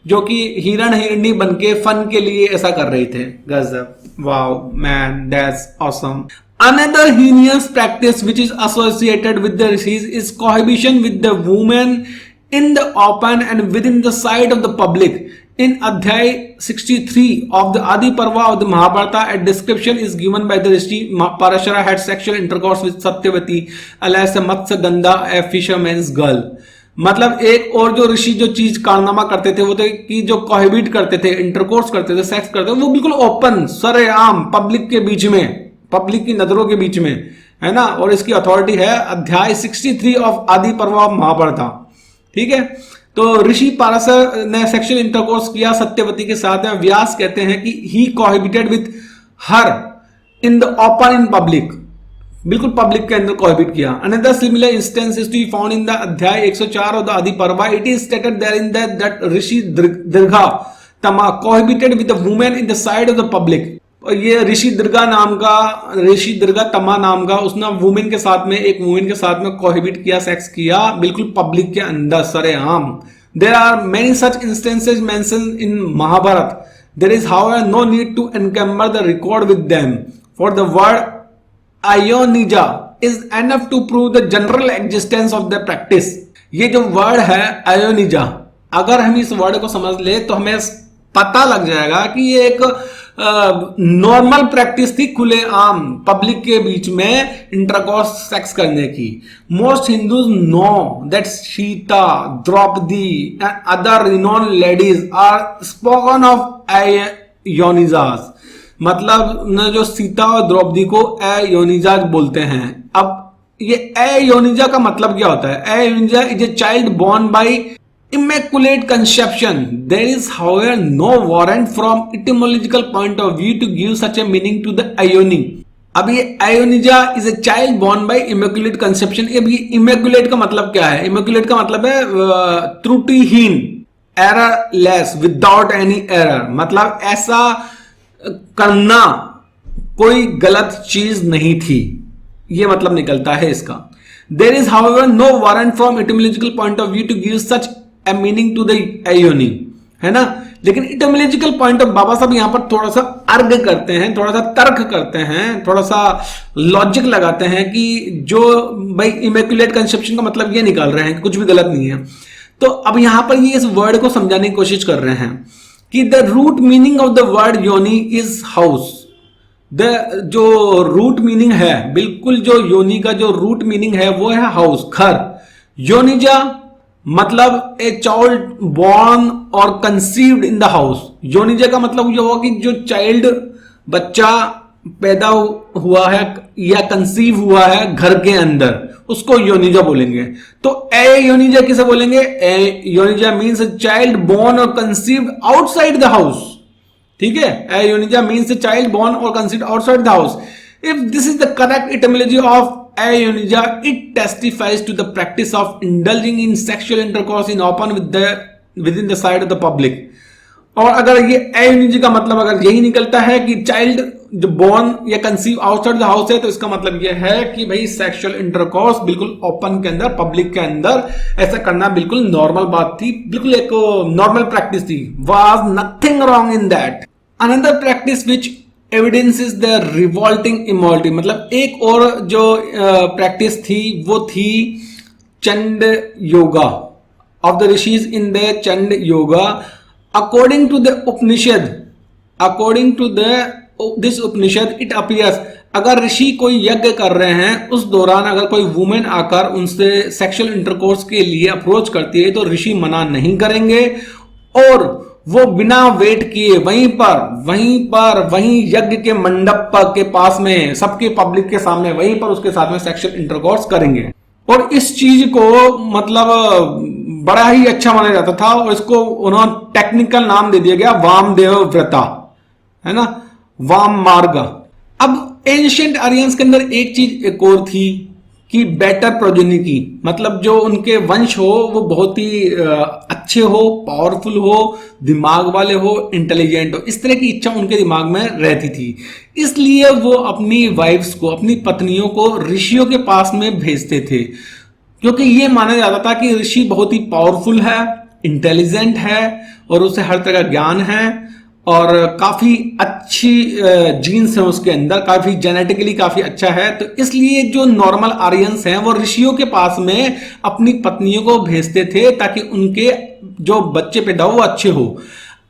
जो कि हिरण हिरणी बनके फन के लिए ऐसा कर रहे थे. गजब, wow man, that's awesome. Another heinous practice which is associated with the rishis is cohabitation with the women in the open and within the sight of the public. In Adhyay 63 of the Adi Parva of the Mahabharata, a description is given by the Rishi Parashara had sexual intercourse with Satyavati alias Matsagandha, a fisherman's girl. मतलब एक और जो ऋषि जो चीज कारनामा करते थे वो थे कि जो कोहेबिट करते थे, इंटरकोर्स करते थे, सेक्स करते थे, वो बिल्कुल ओपन सरेआम पब्लिक के बीच में, पब्लिक की नजरों के बीच में, है ना. और इसकी अथॉरिटी है अध्याय 63 ऑफ आदि पर्व महाभारता. ठीक है, तो ऋषि पाराशर ने सेक्सुअल इंटरकोर्स किया सत्यवती के साथ. व्यास कहते हैं कि he cohabited with her in the open in public, बिल्कुल पब्लिक के अंदर कोहेबिट किया. Another similar instance is to be found in the adhyaya 104 of the Adi Parva. It is stated there in that rishi Dirghatama cohabited with the women in the side of the public. और ये ऋषि दीर्घा तमा नाम का उसने वुमेन के साथ में, एक वुमेन के साथ में कोहेबिट किया, सेक्स किया बिल्कुल पब्लिक के अंदर सरेआम. There are many such instances mentioned in Mahabharat. There is however no need to encumber the record with them, for the word ayonija is enough to prove the general existence of the practice. ये जो word है आयोनिजा, अगर हम इस word को समझ ले तो हमें पता लग जाएगा कि ये एक नॉर्मल प्रैक्टिस थी खुले आम पब्लिक के बीच में इंटरकोर्स सेक्स करने की. Most Hindus know that Sita, Draupadi and other renowned ladies are spoken of ayonijas. मतलब न जो सीता और द्रौपदी को आयोनिजा बोलते हैं. अब ये आयोनिजा का मतलब क्या होता है? Ayonija is a child born by immaculate conception. There is however no warrant from etymological point of view to give such a meaning to the ioni. अब ये ayonija is a child born by immaculate conception. अब ये immaculate का मतलब क्या है? Immaculate का मतलब है त्रुटिहीन, एररलेस, विदाउट एनी एरर. मतलब ऐसा करना कोई गलत चीज नहीं थी, ये मतलब निकलता है इसका. There is however no warrant from etymological point of view to give such a meaning to the ioni, है ना. लेकिन इटोमोलॉजिकल पॉइंट ऑफ बाबा साहब यहां पर थोड़ा सा अर्ग करते हैं, थोड़ा सा तर्क करते हैं, थोड़ा सा लॉजिक लगाते हैं कि जो भाई इमेकुलेट कंसेप्शन का मतलब ये निकाल रहे हैं कि कुछ भी गलत नहीं है. तो अब यहां पर ये इस वर्ड को समझाने की कोशिश कर रहे हैं कि the root meaning of the word yoni is house. जो रूट मीनिंग है, बिल्कुल जो योनी का जो रूट मीनिंग है वो है हाउस, घर. योनिजा मतलब ए चाइल्ड बॉर्न और कंसीव्ड इन द हाउस. योनिजा का मतलब ये होगा कि जो चाइल्ड, बच्चा पैदा हुआ है या कंसीव हुआ है घर के अंदर, उसको योनिजा बोलेंगे. तो ए योनिजा किसे बोलेंगे? ए योनिजा मीन्स ए चाइल्ड बॉर्न और कंसीव्ड आउटसाइड द हाउस. ठीक है, ए योनिजा मीन्स ए चाइल्ड बॉर्न और conceived outside the house. If this is the correct etymology of aionija, it testifies to the practice of indulging in sexual intercourse in open within the sight of the public. और अगर ये aionija का मतलब अगर यही निकलता है कि चाइल्ड जो बोर्न या कंसीव आउटसाइड द हाउस है, तो इसका मतलब ये है कि भाई सेक्सुअल इंटरकोर्स बिल्कुल ओपन के अंदर, पब्लिक के अंदर ऐसा करना बिल्कुल नॉर्मल बात थी, बिल्कुल एक नॉर्मल प्रैक्टिस थी. Was nothing wrong in that. Another practice which evidences the revolting immorality. मतलब एक और जो प्रैक्टिस थी वो थी Chand yoga of the rishis in the Chand yoga. According to the Upanishad, according to this Upanishad it appears, अगर ऋषि कोई यज्ञ कर रहे हैं उस दौरान अगर कोई वुमेन आकर उनसे सेक्सुअल इंटरकोर्स के लिए अप्रोच करती है तो ऋषि मना नहीं करेंगे और वो बिना वेट किए वहीं यज्ञ के मंडप के पास में सबके पब्लिक के सामने वहीं पर उसके साथ में सेक्सुअल इंटरकोर्स करेंगे. और इस चीज को मतलब बड़ा ही अच्छा माना जाता था और इसको उन्होंने टेक्निकल नाम दे दिया गया वामदेव व्रता, है ना, वाम मार्ग। अब एंशिएंट आर्यंस के अंदर एक चीज एक और थी कि बेटर प्रोजेनी की, मतलब जो उनके वंश हो वो बहुत ही अच्छे हो, पावरफुल हो, दिमाग वाले हो, इंटेलिजेंट हो, इस तरह की इच्छा उनके दिमाग में रहती थी। इसलिए वो अपनी वाइफ्स को, अपनी पत्नियों को ऋषियों के पास में भेजते थे, क्योंकि ये माना जाता था कि ऋषि बहुत ही पावरफुल है, इंटेलिजेंट है और उसे हर तरह का ज्ञान है और काफी अच्छी जीन्स है उसके अंदर, काफी जेनेटिकली काफी अच्छा है। तो इसलिए जो नॉर्मल आर्यंस हैं वो ऋषियों के पास में अपनी पत्नियों को भेजते थे ताकि उनके जो बच्चे पैदा हो वो अच्छे हो।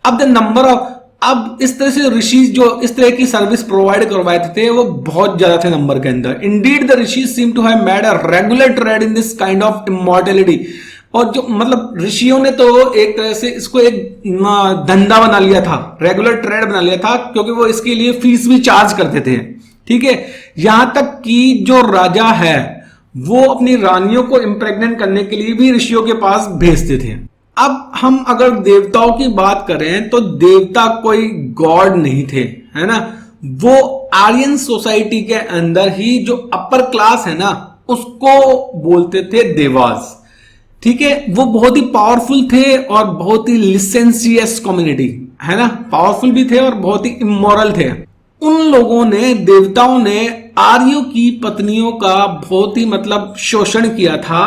अब द नंबर ऑफ, अब इस तरह से ऋषि जो इस तरह की सर्विस प्रोवाइड करवाते थे वो बहुत ज्यादा थे नंबर के अंदर। Indeed the rishi seem to have made a regular trade in this kind of immortality. और जो मतलब ऋषियों ने तो एक तरह से इसको एक धंधा बना लिया था, रेगुलर ट्रेड बना लिया था, क्योंकि वो इसके लिए फीस भी चार्ज करते थे। ठीक है, यहां तक कि जो राजा है वो अपनी रानियों को इंप्रेग्नेंट करने के लिए भी ऋषियों के पास भेजते थे। अब हम अगर देवताओं की बात करें तो देवता कोई गॉड नहीं थे, है ना, वो आर्यन सोसाइटी के अंदर ही जो अपर क्लास है ना उसको बोलते थे देवास। ठीक है, वो बहुत ही पावरफुल थे और बहुत ही लिसेंसियस कम्युनिटी, है ना, पावरफुल भी थे और बहुत ही इमोरल थे। उन लोगों ने, देवताओं ने आर्यों की पत्नियों का बहुत ही मतलब शोषण किया था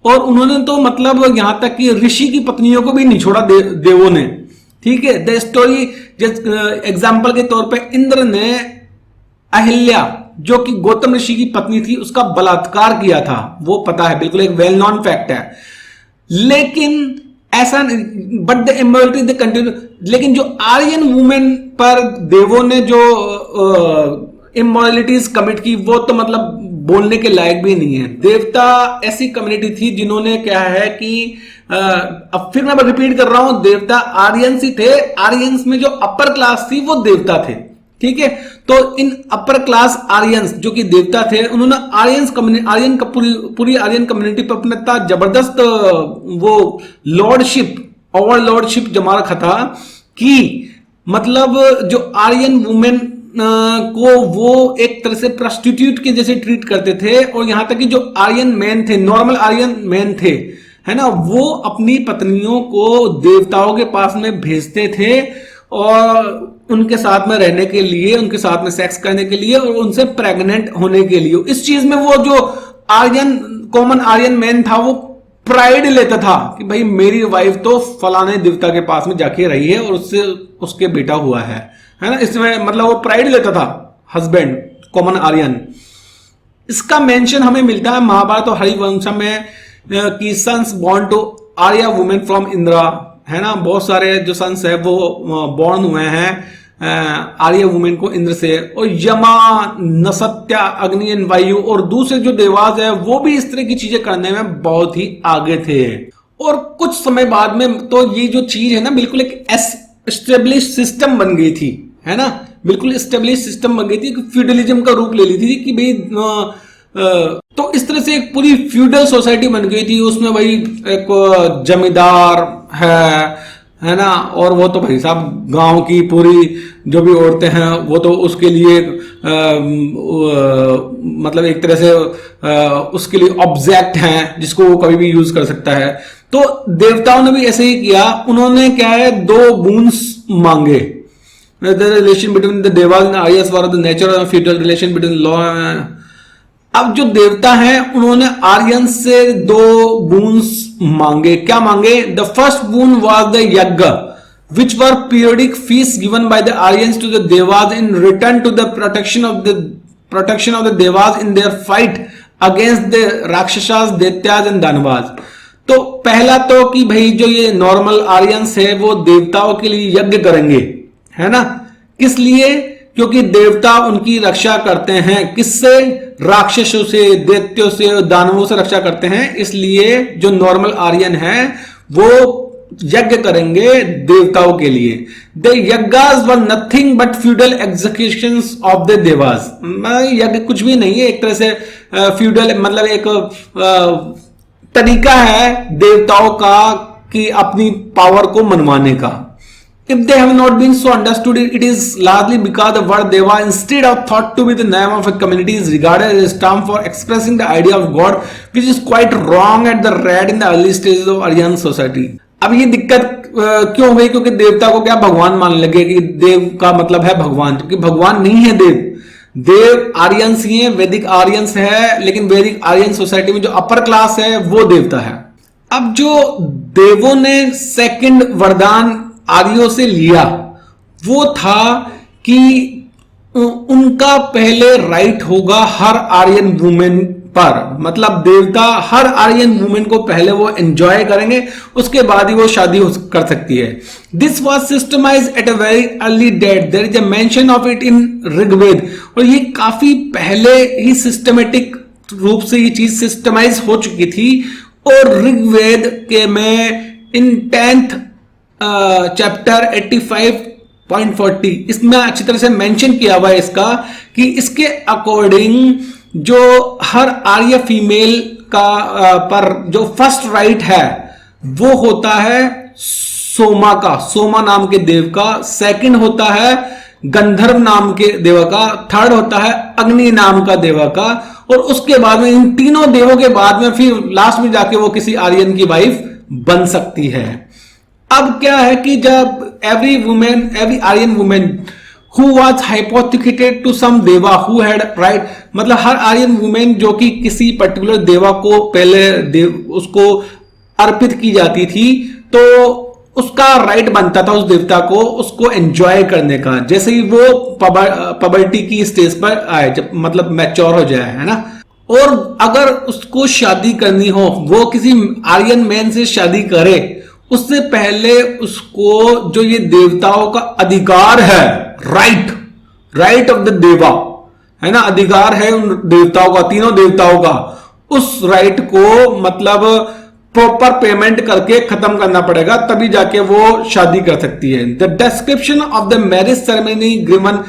और उन्होंने तो मतलब यहां तक कि ऋषि की पत्नियों को भी नहीं छोड़ा देवों ने। ठीक है, द स्टोरी एग्जाम्पल के तौर पे इंद्र ने अहिल्या जो कि गौतम ऋषि की पत्नी थी उसका बलात्कार किया था, वो पता है, बिल्कुल एक वेल नॉन फैक्ट है। लेकिन ऐसा, but the immorality the continue, लेकिन जो आर्यन वुमेन पर देवों ने जो इमोरलिटीज कमिट की वो तो मतलब बोलने के लायक भी नहीं है। देवता ऐसी कम्युनिटी थी जिन्होंने क्या है कि अब फिर मैं रिपीट कर रहा हूं, देवता आर्यंस ही थे, आर्यंस में जो अपर क्लास थी वो देवता थे। ठीक है, तो इन अपर क्लास आर्यंस जो कि देवता थे उन्होंने आर्यन का पूरी आर्यन कम्युनिटी पर अपना इतना जबरदस्त वो लॉर्डशिप, ओवरलॉर्डशिप जमा रखा था कि मतलब जो आर्यन वुमेन को वो एक तरह से प्रोस्टिट्यूट के जैसे ट्रीट करते थे और यहां तक कि जो आर्यन मैन थे, नॉर्मल आर्यन मैन थे, है ना, वो अपनी पत्नियों को देवताओं के पास में भेजते थे और उनके साथ में रहने के लिए, उनके साथ में सेक्स करने के लिए और उनसे प्रेग्नेंट होने के लिए। इस चीज में वो जो आर्यन, कॉमन आर्यन मैन था वो प्राइड लेता था कि भाई मेरी वाइफ तो फलाने देवता के पास में जाके रही है और उससे उसके बेटा हुआ है ना, इसमें मतलब वो प्राइड लेता था हस्बैंड, कॉमन आर्यन। इसका मेंशन हमें मिलता है महाभारत और हरिवंश में कि sons born to Arya women from Indra, है ना, बहुत सारे जो सन्स है वो बॉर्न हुए हैं आर्य वुमेन को इंद्र से, और यमा, नसत्या, अग्नि एंड वायु और दूसरे जो देवास है वो भी इस तरह की चीजें करने में बहुत ही आगे थे। और कुछ समय बाद में तो ये जो चीज है ना बिल्कुल एक एस्टेब्लिश सिस्टम बन गई थी, है ना, बिल्कुल एस्टेब्लिश सिस्टम बन गई थी, फ्यूडलिज्म का रूप ले ली थी कि भाई तो इस तरह से एक पूरी फ्यूडल सोसाइटी बन गई थी। उसमें भाई एक जमींदार है ना, और वो तो भाई साहब गांव की पूरी जो भी औरतें हैं वो तो उसके लिए मतलब एक तरह से उसके लिए ऑब्जेक्ट हैं जिसको वो कभी भी यूज कर सकता है। तो देवताओं ने भी ऐसे ही किया, उन्होंने क्या है 2 बूंस मांगे। The relation between the Devas and Aryas were the nature of feudal relation between law. अब जो देवता हैं उन्होंने आर्यन से 2 बूंस मांगे। क्या मांगे? The first boon was the यज्ञ which were periodic feasts given by the Aryans to the Devas in return to the protection of the Devas in their fight against the Rakshasas, Daityas and Danavas। तो पहला तो कि भाई जो ये normal Aryans है वो देवताओं के लिए यज्ञ करेंगे, है ना, किस लिए? क्योंकि देवता उनकी रक्षा करते हैं, किससे? राक्षसों से, दैत्यों से, दानवों से रक्षा करते हैं। इसलिए जो नॉर्मल आर्यन है वो यज्ञ करेंगे देवताओं के लिए। The yajnas were nothing but feudal executions of the devas. यज्ञ कुछ भी नहीं है, एक तरह से फ्यूडल मतलब एक तरीका है देवताओं का कि अपनी पावर को मनवाने का. If they have not been so understood, it is largely because the word Deva, instead of thought to be the name of a community, is regarded as a term for expressing the idea of God, which is quite wrong at the rate in the early stages of Aryan society. अब ये दिक्कत क्यों हो गई? क्योंकि देवता को क्या भगवान मान लगे कि देव का मतलब है भगवान, क्योंकि भगवान नहीं है देव. देव आर्यंस ही है, वैदिक आर्यंस है, लेकिन वैदिक आर्यन सोसाइटी में जो अपर क्लास है वो देवता है. अब जो देवों ने सेकंड वरदान आर्यों से लिया वो था कि उनका पहले राइट होगा हर आर्यन वुमेन पर, मतलब देवता हर आर्यन वुमेन को पहले वो एंजॉय करेंगे, उसके बाद ही वो शादी कर सकती है. This was systematize at a very early date. There is a mention of it in Rigveda, और ये काफी पहले ही सिस्टमेटिक रूप से ये चीज सिस्टमाइज हो चुकी थी. और ऋग्वेद के में इन 10th चैप्टर 85.40 इसमें अच्छी तरह से मेंशन किया हुआ है इसका कि इसके अकॉर्डिंग जो हर आर्य फीमेल का पर जो फर्स्ट राइट है वो होता है सोमा का, सोमा नाम के देव का. सेकंड होता है गंधर्व नाम के देवा का. थर्ड होता है अग्नि नाम का देवा का. और उसके बाद में इन तीनों देवों के बाद में फिर लास्ट में जाके वो किसी आर्यन की वाइफ बन सकती है. अब क्या है कि जब every Aryan women who was hypothecated to some देवा who had right, मतलब हर आर्यन वुमेन जो कि किसी पर्टिकुलर देवा को पहले उसको अर्पित की जाती थी, तो उसका राइट बनता था उस देवता को उसको एंजॉय करने का, जैसे ही वो पबर्टी की स्टेज पर आए, जब मतलब मैच्योर हो जाए, है ना. और अगर उसको शादी करनी हो, वो किसी आर्यन मैन से शादी करे, उससे पहले उसको जो ये देवताओं का अधिकार है, राइट ऑफ द देवा, है ना, अधिकार है उन देवताओं का, तीनों देवताओं का, उस राइट को मतलब प्रॉपर पेमेंट करके खत्म करना पड़ेगा, तभी जाके वो शादी कर सकती है. The description of the marriage ceremony given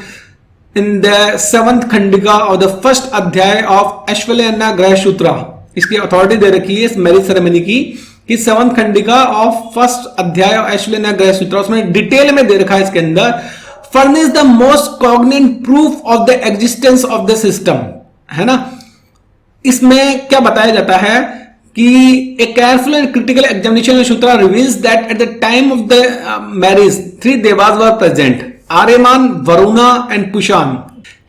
in the 7th खंडिका of the first अध्याय ऑफ अश्वलेना ग्रह सूत्रा, इसकी अथॉरिटी दे रखी है इस मैरिज सेरेमनी की कि 7th खंडिका ऑफ फर्स्ट अध्याय ऑफ अश्वलेना ग्रह सूत्रा, उसमें डिटेल में दे रखा है इसके अंदर, furnish the most cogent proof of the existence of the system, है ना. इसमें क्या बताया जाता है कि a careful and critical examination of Sutra reveals that at the time of the marriage 3 devas were present, Aryaman, Varuna and Pushan.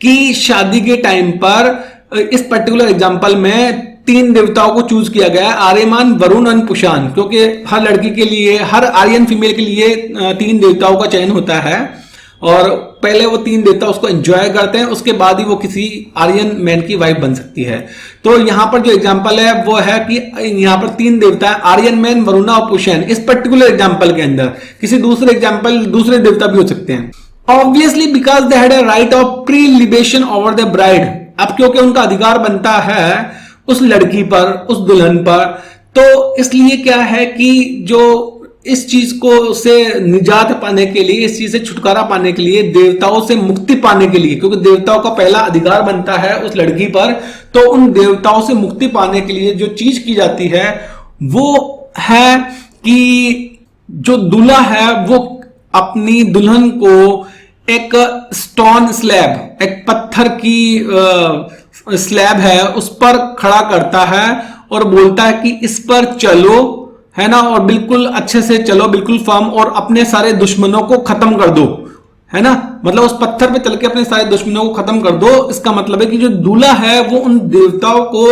की शादी के टाइम पर इस पर्टिकुलर एग्जांपल में 3 देवताओं को चूज किया गया, आर्यमान, वरुण और पुषान, क्योंकि हर लड़की के लिए, हर आर्यन फीमेल के लिए 3 देवताओं का चयन होता है, और पहले वो 3 देवता उसको एंजॉय करते हैं, उसके बाद ही वो किसी आर्यन मैन की वाइफ बन सकती है. तो यहां पर जो एग्जांपल है वो है कि यहां पर 3 देवता है, आर्यन मैन, वरुणा और पुषैन. इस पर्टिकुलर एग्जांपल के अंदर किसी दूसरे एग्जांपल दूसरे देवता भी हो सकते हैं. Obviously because they had a right of prelibation over the bride. अब क्योंकि उनका अधिकार बनता है उस लड़की पर, उस दुल्हन पर, तो इसलिए क्या है कि जो इस चीज को से निजात पाने के लिए, इस चीज से छुटकारा पाने के लिए, देवताओं से मुक्ति पाने के लिए, क्योंकि देवताओं का पहला अधिकार बनता है उस लड़की पर, तो उन देवताओं से मुक्ति पाने के लिए जो चीज की जाती है वो है कि जो दूल्हा है वो अपनी दुल्हन को एक स्टोन स्लैब, एक पत्थर की स्लैब है, उस पर खड़ा करता है और बोलता है कि इस पर चलो, है ना, और बिल्कुल अच्छे से चलो, बिल्कुल फर्म, और अपने सारे दुश्मनों को खत्म कर दो, है ना. मतलब उस पत्थर पे चल के अपने सारे दुश्मनों को खत्म कर दो. इसका मतलब है कि जो दूल्हा है वो उन देवताओं को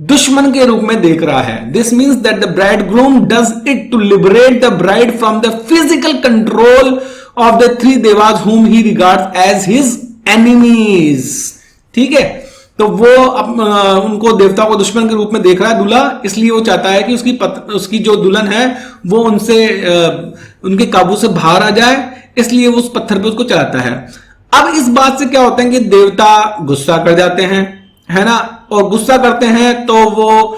दुश्मन के रूप में देख रहा है. This means that the bridegroom does it to liberate the bride from the physical control of the 3 Devas whom he regards as his enemies. ठीक है, तो वो उनको देवताओं को दुश्मन के रूप में देख रहा है दूल्हा, इसलिए वो चाहता है कि उसकी जो दुल्हन है वो उनसे उनके काबू से बाहर आ जाए, इसलिए वो उस पत्थर पे उसको चलाता है. अब इस बात से क्या होता है कि देवता गुस्सा कर जाते हैं, है ना, और गुस्सा करते हैं तो वो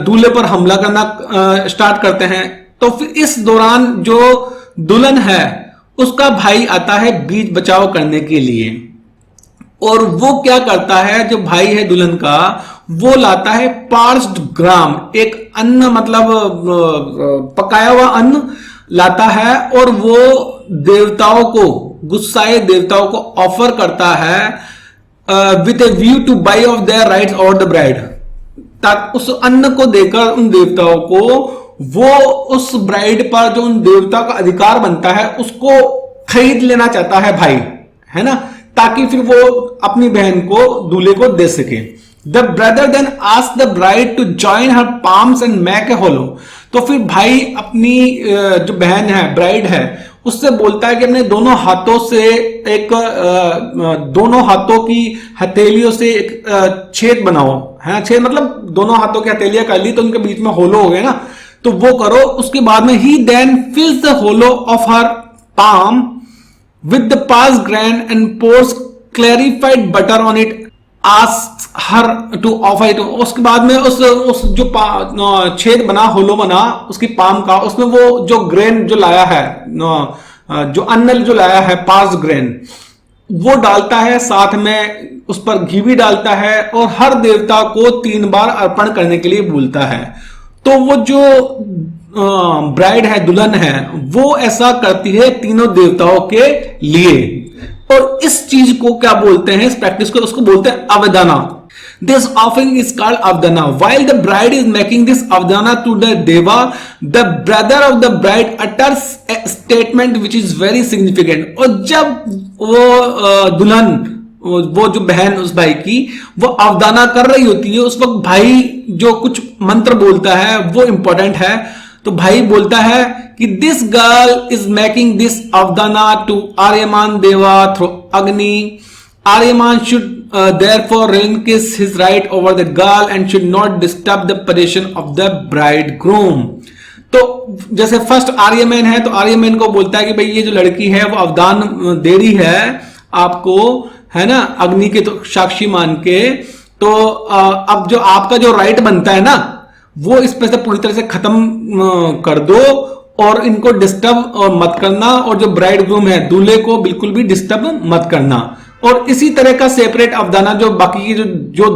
दूल्हे पर हमला करना स्टार्ट करते हैं. तो फिर इस दौरान जो दुल्हन है उसका भाई आता है बीच बचाव करने के लिए. और वो क्या करता है, जो भाई है दुल्हन का, वो लाता है पार्च्ड ग्राम, एक अन्न मतलब पकाया हुआ अन्न लाता है, और वो देवताओं को, गुस्साए देवताओं को ऑफर करता है with A view two by of their rights और द ब्राइड। ताकि उस अन्न को देकर उन देवताओं को, वो उस ब्राइड पर जो उन देवता का अधिकार बनता है उसको खरीद लेना चाहता है भाई, है ना, ताकि फिर वो अपनी बहन को, दूल्हे को दे सके। The brother then ask the bride to join her palms and make a hollow. तो फिर भाई अपनी जो बहन है, ब्राइड है, उससे बोलता है कि अपने दोनों हाथों से एक दोनों हाथों की हथेलियों से एक छेद बनाओ, है, छेद मतलब दोनों हाथों की हथेलियां कर ली तो उनके बीच में होलो हो गए ना, तो वो करो। उसके बाद में he then fills the hollow of her palm with the past grain and pours clarified butter on it, asks her to offer it। उसके बाद में उस जो छेद बना, होलो बना उसकी पाम का, उसमें वो जो ग्रेन जो लाया है, जो अन्न जो लाया है, पास्ट ग्रेन, वो डालता है, साथ में उस पर घी भी डालता है, और हर देवता को 3 बार अर्पण करने के लिए बोलता है। तो वो जो ब्राइड है, दुल्हन है, वो ऐसा करती है तीनों देवताओं के लिए। और इस चीज को क्या बोलते हैं, इस प्रैक्टिस को, उसको बोलते हैं avadana. This offering is called avadana. While the bride is making this avadana to the deva, the brother of the bride utters a statement which is very significant. और जब वो दुल्हन, वो जो बहन उस भाई की, वो अवदाना कर रही होती है, उस वक्त भाई जो कुछ मंत्र बोलता है वो इंपॉर्टेंट है। तो भाई बोलता है कि this girl is making this avadana to Aryaman deva through Agni. Aryaman should therefore relinquish his right over the girl and should not disturb the position of the bridegroom. तो जैसे फर्स्ट आर्यमैन है, तो आर्यमैन को बोलता है कि भाई ये जो लड़की है वो अवदान दे रही है आपको, है ना, अग्नि के तो साक्षी मान के। तो अब जो आपका जो राइट बनता है ना, वो इस पे से पूरी तरह से खत्म कर दो, और इनको डिस्टर्ब मत करना, और जो ब्राइड ग्रूम है, दूल्हे को बिल्कुल भी डिस्टर्ब मत करना। और इसी तरह का सेपरेट अवदाना जो बाकी की जो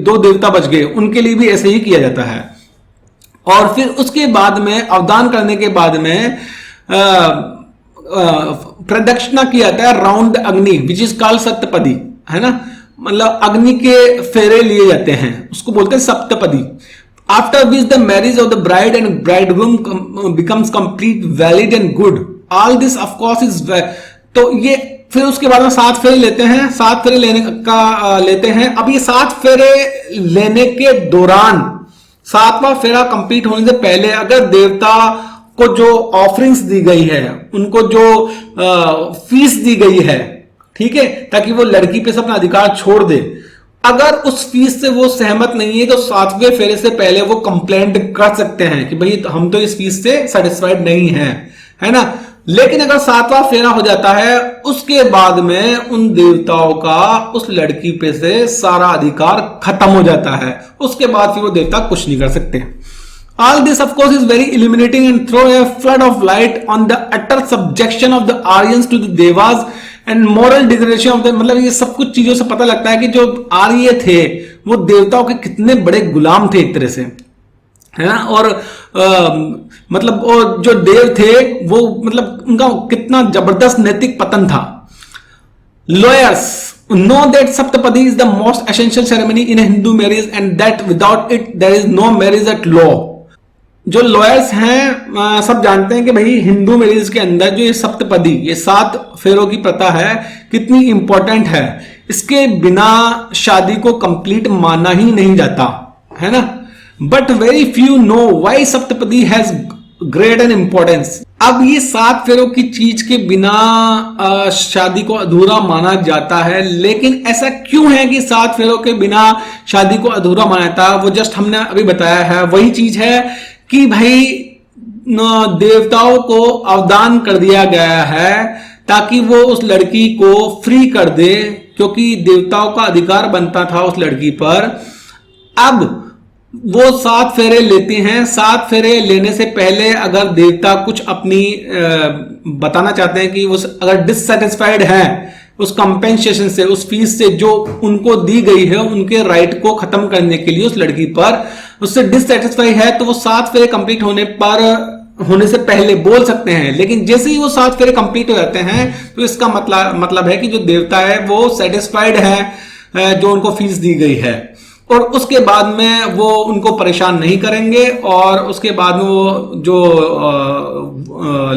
दो देवता बच गए उनके लिए भी ऐसे ही किया जाता है। और फिर उसके बाद में, अवदान करने के बाद में प्रदक्षिणा किया जाता है राउंड अग्नि, विच इज कॉल्ड सप्तपदी, है ना, मतलब अग्नि के फेरे लिए जाते हैं, उसको बोलते हैं saptapadi. After which the marriage of the bride and bridegroom becomes complete, valid and good. All this of course is तो ये फिर उसके बाद में 7 फेरे लेते हैं, 7 फेरे लेने का लेते हैं। अब ये 7 फेरे लेने के दौरान, 7वां फेरा कंप्लीट होने से पहले अगर देवता को जो ऑफरिंग्स दी गई है, उनको जो फीस दी गई है, ठीक है, ताकि वो लड़की पे से अपना अधिकार छोड़ दे, अगर उस फीस से वो सहमत नहीं है तो 7वें फेरे से पहले वो कंप्लेंट कर सकते हैं कि भाई हम तो इस फीस से सेटिस्फाइड नहीं है, है ना। लेकिन अगर 7वां फेरा हो जाता है, उसके बाद में उन देवताओं का उस लड़की पे से सारा अधिकार खत्म हो जाता है, उसके बाद फिर वो देवता कुछ नहीं कर सकते। All this of course is very illuminating and throw a flood of light on the utter subjection of the Aryans to the Devas and moral degradation of the, मतलब ये सब कुछ चीजों से पता लगता है कि जो आर्य थे वो देवताओं के कितने बड़े गुलाम थे एक तरह से, है ना। और मतलब और जो देव थे वो मतलब उनका कितना जबरदस्त नैतिक पतन था। Lawyers know that Saptapadi is the most essential ceremony in a Hindu marriage and that without it there is no marriage at law। जो लॉयर्स हैं सब जानते हैं कि भाई हिंदू मैरिज के अंदर जो ये सप्तपदी, ये 7 फेरों की प्रथा है, कितनी इंपॉर्टेंट है। इसके बिना शादी को कंप्लीट माना ही नहीं जाता, है ना। But very few know why Saptapadi has great an importance. अब ये 7 फेरों की चीज के बिना शादी को अधूरा माना जाता है, लेकिन ऐसा क्यों है कि 7 फेरों के बिना शादी को अधूरा माना जाता है, वो जस्ट हमने अभी बताया है। वही चीज है कि भाई देवताओं को अवदान कर दिया गया है ताकि वो उस लड़की को फ्री कर दे, क्योंकि देवताओं का अधिकार बनता था उस लड़की पर। अब वो 7 फेरे लेते हैं। 7 फेरे लेने से पहले अगर देवता कुछ अपनी बताना चाहते हैं कि वो अगर डिससेटिस्फाइड है उस कंपेंसेशन से, उस फीस से जो उनको दी गई है, उनके राइट को खत्म करने के लिए उस लड़की पर उससे डिससेटिस्फाई है, तो वो 7 फेरे कंप्लीट होने से पहले बोल सकते हैं। लेकिन जैसे ही वो 7 फेरे कंप्लीट हो जाते हैं तो इसका मतलब है कि जो देवता है वो सेटिस्फाइड है जो उनको फीस दी गई है, और उसके बाद में वो उनको परेशान नहीं करेंगे, और उसके बाद में वो जो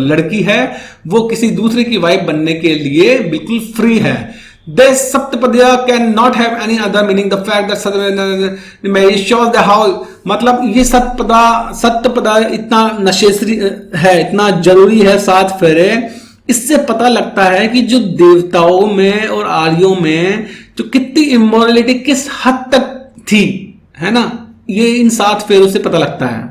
लड़की है वो किसी दूसरे की वाइफ बनने के लिए बिल्कुल फ्री है। This saptapadi can not have any other meaning, the fact that shows the how, मतलब ये सप्तपदा इतना नशेसरी है, इतना जरूरी है 7 फेरे। इससे पता लगता है कि जो देवताओं में और आर्यों में जो कितनी इमोरलिटी किस हद तक थी, है ना, ये इन 7 फेरों से पता लगता है।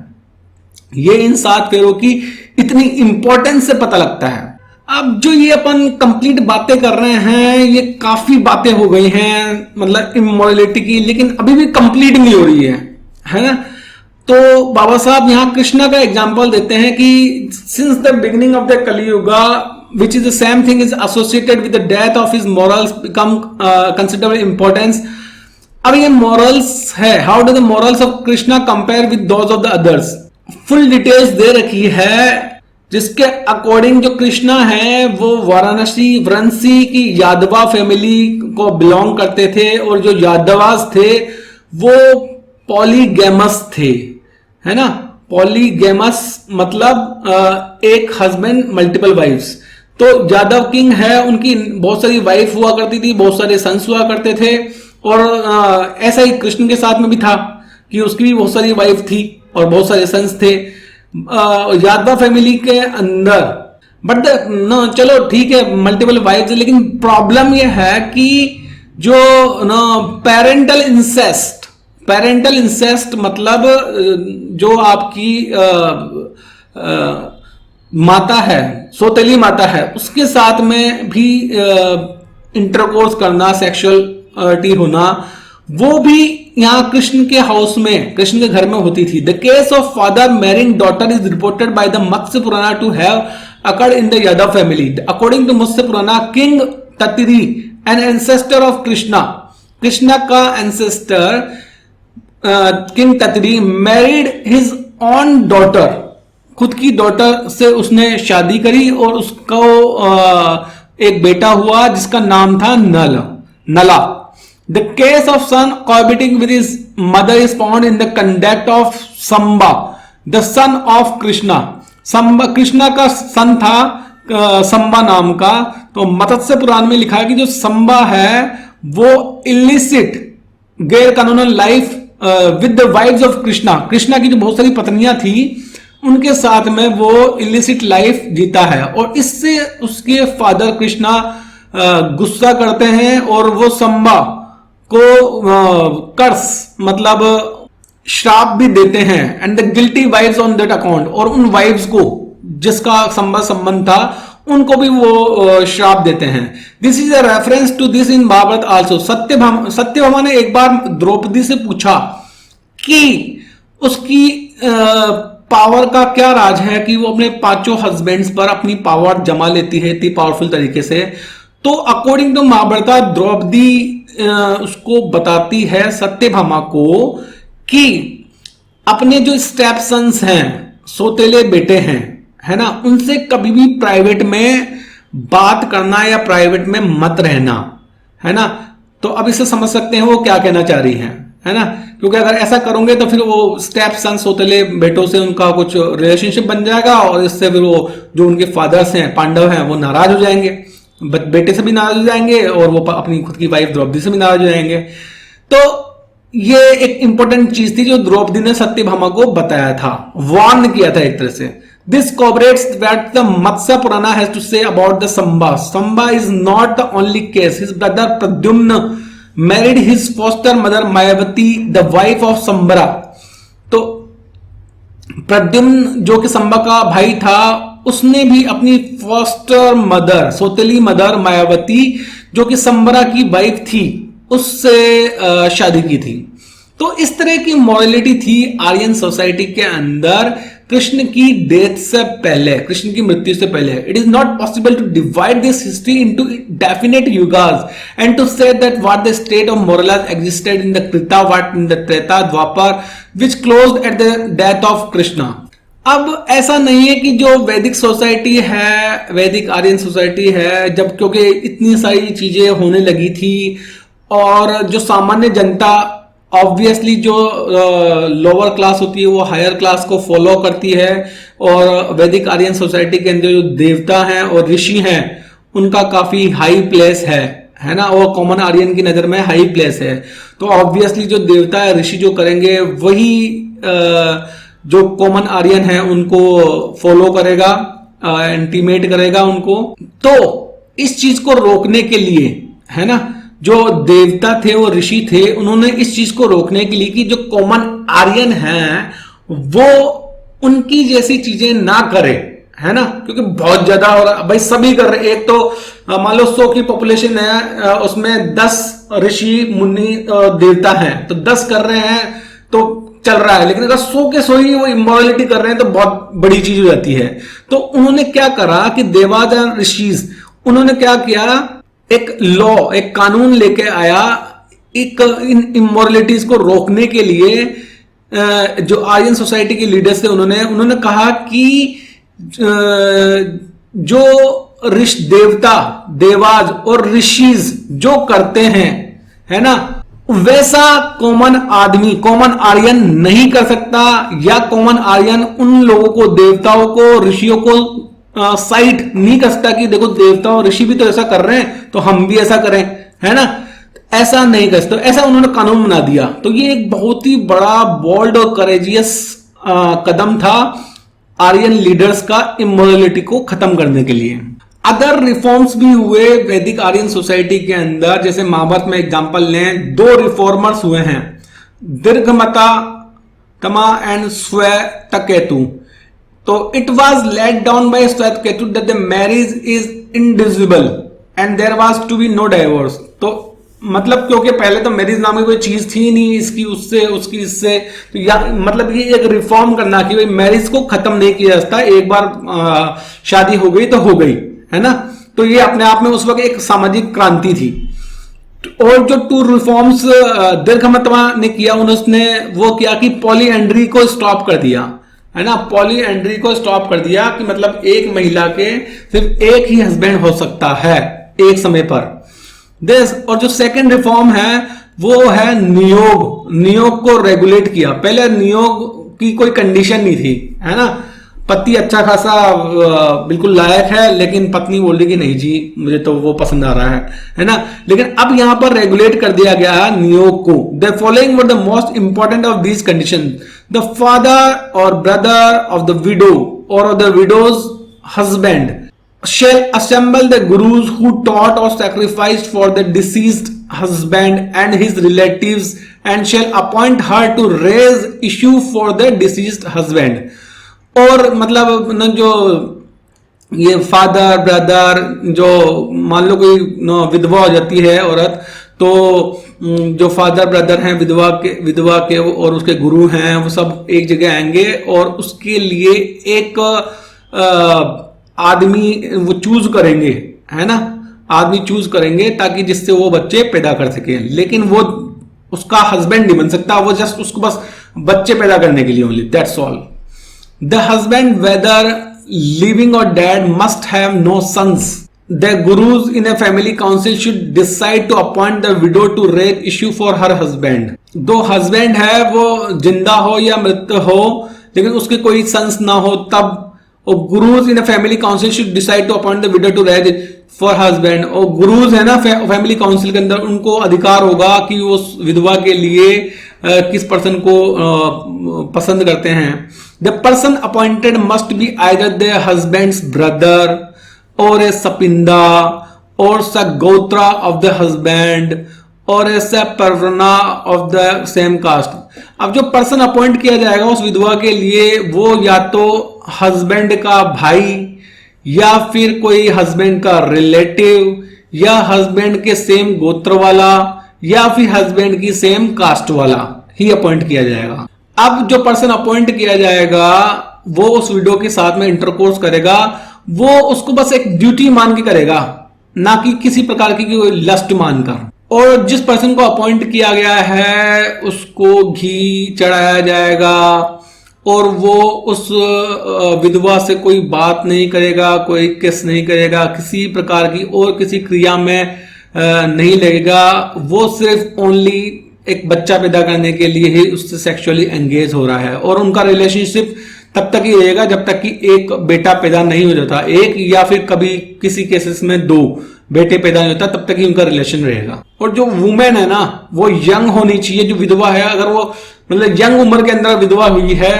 ये इन 7 फेरों की इतनी इंपॉर्टेंस से पता लगता है। अब जो ये अपन कंप्लीट बातें कर रहे हैं, ये काफी बातें हो गई हैं मतलब इमोरलिटी की, लेकिन अभी भी कंप्लीट नहीं हो रही है ना। तो बाबा साहब यहां कृष्णा का एग्जांपल देते हैं कि since the beginning of the Kaliyuga which is the same thing is associated with the death of his morals become considerable importance। अब ये morals है, how do the morals of Krishna compare with those of the others, full details दे रखी है, जिसके according जो कृष्णा है वो वाराणसी की यादवा फैमिली को बिलोंग करते थे, और जो यादवास थे वो पॉलीगैमस थे, है ना। पॉलीगैमस मतलब एक हस्बैंड मल्टीपल वाइफ्स। तो यादव किंग है, उनकी बहुत सारी वाइफ हुआ करती थी, बहुत सारे सन्स हुआ करते थे, और ऐसा ही कृष्ण के साथ में भी था कि उसकी भी बहुत सारी वाइफ थी और बहुत सारे सन्स थे यादव फैमिली के अंदर। बट न चलो ठीक है, मल्टीपल वाइफ्स, लेकिन प्रॉब्लम यह है कि जो पेरेंटल इंसेस्ट मतलब जो आपकी माता है, सौतेली माता है, उसके साथ में भी इंटरकोर्स करना, सेक्सुअलिटी होना, वो भी यहां कृष्ण के हाउस में, कृष्ण के घर में होती थी। The case of father marrying daughter is reported by the Matsya Purana to have occurred in the Yadav family. According to Matsya Purana, king Tatiri an ancestor of Krishna का ancestor king Tatiri married his own daughter, खुद की डॉटर से उसने शादी करी और उसको एक बेटा हुआ जिसका नाम था नला। The case of son cohabiting with his mother is found in the conduct of Samba, the son of Krishna। Krishna का सन था संबा नाम का। तो मत्स्य पुराण में लिखा है कि जो संबा है वो इलिसिट, गैर कानूनन life with the wives of Krishna की जो बहुत सारी पत्नियां थी उनके साथ में वो इलिसिट लाइफ जीता है, और इससे उसके फादर कृष्णा गुस्सा करते हैं और वो संबा को कर्स मतलब श्राप भी देते हैं। And the guilty wives on that account, और उन वाइव्स को जिसका संबंध था उनको भी वो श्राप देते हैं। This is a reference to this in Mahabharata also. Satyabhama ने एक बार द्रौपदी से पूछा कि उसकी पावर का क्या राज है कि वो अपने 5 हस्बैंड्स पर अपनी पावर जमा लेती है इतनी पावरफुल तरीके से। तो अकॉर्डिंग टू महाभारत, द्रौपदी उसको बताती है सत्यभामा को कि अपने जो स्टेप सन्स हैं, सौतेले बेटे हैं, है ना, उनसे कभी भी प्राइवेट में बात करना या प्राइवेट में मत रहना, है ना। तो अब इसे समझ सकते हैं वो क्या कहना चाह रही हैं, है ना, क्योंकि अगर ऐसा करोगे तो फिर वो स्टेप सन सौतेले बेटों से उनका कुछ रिलेशनशिप बन जाएगा, और इससे फिर वो जो उनके फादर्स हैं, पांडव हैं, वो नाराज हो जाएंगे, बेटे से भी नाराज हो जाएंगे, और वो अपनी खुद की वाइफ द्रौपदी से भी नाराज हो जाएंगे। तो ये एक इंपॉर्टेंट चीज थी जो द्रौपदी ने सत्यभामा को बताया था, वार्न किया था एक तरह से। This corroborates that the Matsya Purana has to say about the Samba. Samba is not the only case. His brother Pradyumna married his foster mother Mayavati, the wife of Sambara. तो प्रद्युम्न जो कि संबा का भाई था, उसने भी अपनी फॉस्टर मदर, सौतेली मदर मायावती जो कि संबरा की वाइफ थी, उससे शादी की थी। तो इस तरह की मॉरलिटी थी आर्यन सोसाइटी के अंदर कृष्ण की डेथ से पहले, कृष्ण की मृत्यु से पहले, it is not possible to divide this history into definite yugas and to say that what the state of morals existed in the Krita, what in the Treta, Dwapar, which closed at the death of Krishna. अब ऐसा नहीं है कि जो वैदिक society है, वैदिक Aryan society है, जब क्योंकि इतनी सारी चीजें होने लगी थी और जो सामान्य जनता, ऑब्वियसली जो लोअर क्लास होती है वो हायर क्लास को फॉलो करती है, और वैदिक आर्यन सोसाइटी के अंदर जो देवता हैं और ऋषि हैं उनका काफी हाई प्लेस है ना, और कॉमन आर्यन की नजर में हाई प्लेस है। तो ऑब्वियसली जो देवता है, ऋषि जो करेंगे वही जो कॉमन आर्यन है उनको फॉलो करेगा, इंटीमेट करेगा उनको। तो इस चीज को रोकने के लिए, है ना, जो देवता थे वो ऋषि थे, उन्होंने इस चीज को रोकने के लिए कि जो कॉमन आर्यन हैं वो उनकी जैसी चीजें ना करे, है ना, क्योंकि बहुत ज्यादा हो रहा भाई, सभी कर रहे। एक तो मान लो 100 की पॉपुलेशन है, उसमें 10 ऋषि मुनि देवता हैं, तो 10 कर रहे हैं तो चल रहा है। लेकिन अगर 100 के 100 ही वो इमोरलिटी कर रहे हैं तो बहुत बड़ी चीज हो जाती है। तो उन्होंने क्या करा कि देवादान ऋषिज, उन्होंने क्या किया, एक लॉ, एक कानून लेके आया एक इन इमोरलिटीज को रोकने के लिए। जो आर्यन सोसाइटी के लीडर्स थे उन्होंने कहा कि जो ऋष देवता, देवाज और ऋषिज जो करते हैं, है ना, वैसा कॉमन आदमी, कॉमन आर्यन नहीं कर सकता, या कॉमन आर्यन उन लोगों को, देवताओं को, ऋषियों को साइट नहीं कर सकता कि देखो देवता और ऋषि भी तो ऐसा कर रहे हैं तो हम भी ऐसा करें, है ना, ऐसा नहीं कर सकते। ऐसा उन्होंने कानून बना दिया। तो ये एक बहुत ही बड़ा बोल्ड और करेजियस कदम था आर्यन लीडर्स का इमोरलिटी को खत्म करने के लिए। अदर रिफॉर्म्स भी हुए वैदिक आर्यन सोसाइटी के अंदर, जैसे महाभारत में एग्जांपल लें, 2 रिफॉर्मर्स हुए हैं, दीर्घमता तमा एंड श्वेतकेतु। तो it was laid down by Shvetaketu that the marriage is indivisible and there was to be no divorce. तो मतलब क्योंकि पहले तो मैरिज नाम की कोई चीज थी नहीं, इसकी उससे उसकी इससे, तो या मतलब ये एक रिफॉर्म करना कि भाई मैरिज को खत्म नहीं किया जा सकता, एक बार शादी हो गई तो हो गई, है ना। तो ये अपने आप में उस वक्त एक सामाजिक क्रांति थी। और जो 2 रिफॉर्म्स दीर्घमतवा ने किया, उन्होंने वो किया कि पॉलीएंड्री को स्टॉप कर दिया, है ना, पॉलीएंड्री को स्टॉप कर दिया कि मतलब एक महिला के सिर्फ एक ही हस्बैंड हो सकता है एक समय पर। और जो सेकंड रिफॉर्म है वो है नियोग, नियोग को रेगुलेट किया। पहले नियोग की कोई कंडीशन नहीं थी, है ना, पति अच्छा खासा बिल्कुल लायक है, लेकिन पत्नी बोल रही कि नहीं जी मुझे तो वो पसंद आ रहा है ना। लेकिन अब यहां पर रेगुलेट कर दिया गया है नियोग को। The following were the most important of these condition: the father और ब्रदर ऑफ द विडो और of the widows husband shall assemble the gurus who taught or sacrificed for the deceased husband and his relatives and shall appoint her to raise issue for the deceased husband। और मतलब न जो ये father brother, जो मान लो कोई विधवा हो जाती है औरत, तो जो फादर ब्रदर हैं विधवा के और उसके गुरु हैं वो सब एक जगह आएंगे और उसके लिए एक आदमी वो चूज करेंगे, है ना, आदमी चूज करेंगे ताकि जिससे वो बच्चे पैदा कर सके। लेकिन वो उसका हस्बैंड नहीं बन सकता, वो जस्ट उसको बस बच्चे पैदा करने के लिए only, that's all. The husband whether living और dead must have no sons. The gurus in a family council should decide to appoint the widow to raise issue for her husband. दो हस्बैंड है वो जिंदा हो या मृत हो, लेकिन उसके कोई सन्स ना हो तब, और gurus in a family council should decide to appoint the widow to raise for husband. और गुरुज है ना फैमिली काउंसिल के अंदर, उनको अधिकार होगा कि वो विधवा के लिए किस पर्सन को पसंद करते हैं। The person appointed must be either the husband's brother और ए सपिंदा और सगोत्रा ऑफ द हस्बैंड और a parvana of the same caste. अब जो पर्सन अपॉइंट किया जाएगा उस विधवा के लिए, वो या तो हस्बैंड का भाई या फिर कोई हस्बैंड का रिलेटिव या हस्बैंड के सेम गोत्र वाला या फिर हस्बैंड की सेम कास्ट वाला ही अपॉइंट किया जाएगा। अब जो पर्सन अपॉइंट किया जाएगा वो उस विडो के साथ में इंटरकोर्स करेगा, वो उसको बस एक ड्यूटी मान के करेगा, ना कि किसी प्रकार की कोई लस्ट मानकर। और जिस पर्सन को अपॉइंट किया गया है उसको घी चढ़ाया जाएगा और वो उस विधवा से कोई बात नहीं करेगा, कोई किस नहीं करेगा, किसी प्रकार की और किसी क्रिया में नहीं लगेगा। वो सिर्फ ओनली एक बच्चा पैदा करने के लिए ही उससे सेक्सुअली एंगेज हो रहा है और उनका रिलेशनशिप तब तक ही रहेगा जब तक कि एक बेटा पैदा नहीं हो जाता, एक या फिर कभी किसी केसेस में 2 बेटे पैदा नहीं होता, तब तक ही उनका रिलेशन रहेगा। और जो वुमेन है ना वो यंग होनी चाहिए, जो विधवा है अगर वो मतलब यंग उम्र के अंदर विधवा हुई है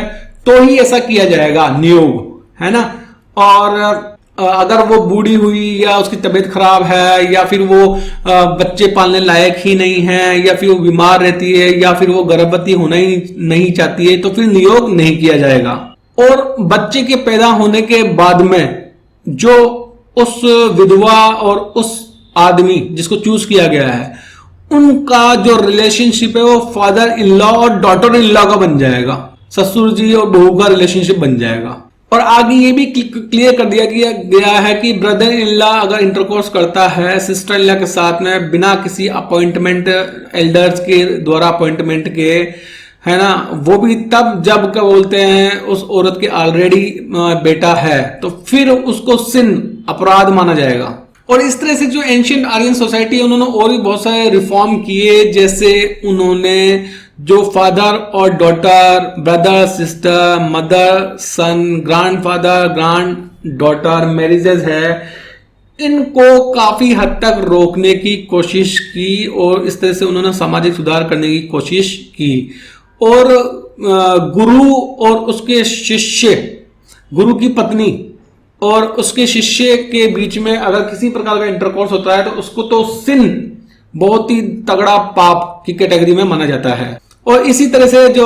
तो ही ऐसा किया जाएगा नियोग, है ना। और अगर वो बूढ़ी हुई या उसकी तबीयत खराब है या फिर वो बच्चे पालने लायक ही नहीं है या फिर वो बीमार रहती है या फिर वो गर्भवती होना ही नहीं चाहती है तो फिर नियोग नहीं किया जाएगा। और बच्चे के पैदा होने के बाद में जो उस विधवा और उस आदमी जिसको चूज किया गया है उनका जो रिलेशनशिप है वो फादर इन लॉ और डॉटर इन लॉ का बन जाएगा, ससुर जी और बहू का रिलेशनशिप बन जाएगा। और आगे ये भी क्लियर कर दिया गया है कि ब्रदर इन लॉ अगर इंटरकोर्स करता है सिस्टर इन लॉ के साथ में बिना किसी अपॉइंटमेंट एल्डर्स के द्वारा अपॉइंटमेंट के, है ना, वो भी तब जब क्या बोलते हैं उस औरत के ऑलरेडी बेटा है तो फिर उसको सिन अपराध माना जाएगा। और इस तरह से जो एंशिएंट आर्यन सोसाइटी है उन्होंने और भी बहुत सारे रिफॉर्म किए, जैसे उन्होंने जो फादर और डॉटर, ब्रदर सिस्टर, मदर सन, ग्रैंडफादर ग्रैंड डॉटर मैरिजेस है, इनको काफी हद तक रोकने की कोशिश की और इस तरह से उन्होंने सामाजिक सुधार करने की कोशिश की। और गुरु और उसके शिष्य, गुरु की पत्नी और उसके शिष्य के बीच में अगर किसी प्रकार का इंटरकोर्स होता है तो उसको तो सिन, बहुत ही तगड़ा पाप की कैटेगरी में माना जाता है। और इसी तरह से जो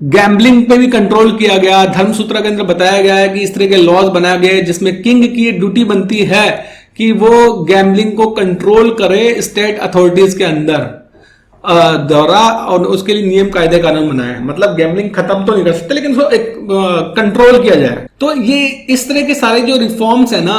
गैम्बलिंग पे भी कंट्रोल किया गया, धर्मसूत्र के अंदर बताया गया है कि इस तरह के लॉज बनाए गए जिसमें किंग की ड्यूटी बनती है कि वो गैम्बलिंग को कंट्रोल करे स्टेट अथॉरिटीज के अंदर द्वारा, और उसके लिए नियम कायदे कानून बनाए। मतलब गैम्बलिंग खत्म तो नहीं कर सकते लेकिन उसको एक कंट्रोल किया जाए। तो ये इस तरह के सारे जो रिफॉर्म्स है ना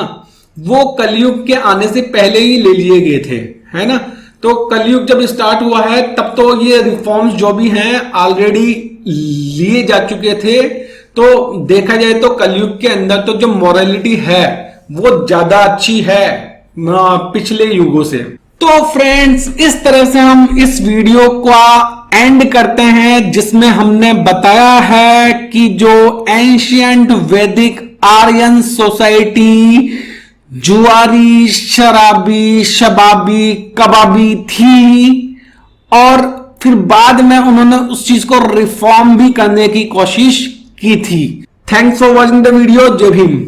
वो कलयुग के आने से पहले ही ले लिए गए थे, है ना। तो कलयुग जब स्टार्ट हुआ है तब तो ये रिफॉर्म्स जो भी हैं ऑलरेडी लिए जा चुके थे। तो देखा जाए तो कलयुग के अंदर तो जो मोरालिटी है वो ज्यादा अच्छी है पिछले युगों से। तो फ्रेंड्स इस तरह से हम इस वीडियो का एंड करते हैं जिसमें हमने बताया है कि जो एंशिएंट वैदिक आर्यन सोसाइटी जुआरी, शराबी, शबाबी, कबाबी थी और फिर बाद में उन्होंने उस चीज को रिफॉर्म भी करने की कोशिश की थी। Thanks for watching the video. जय भीम।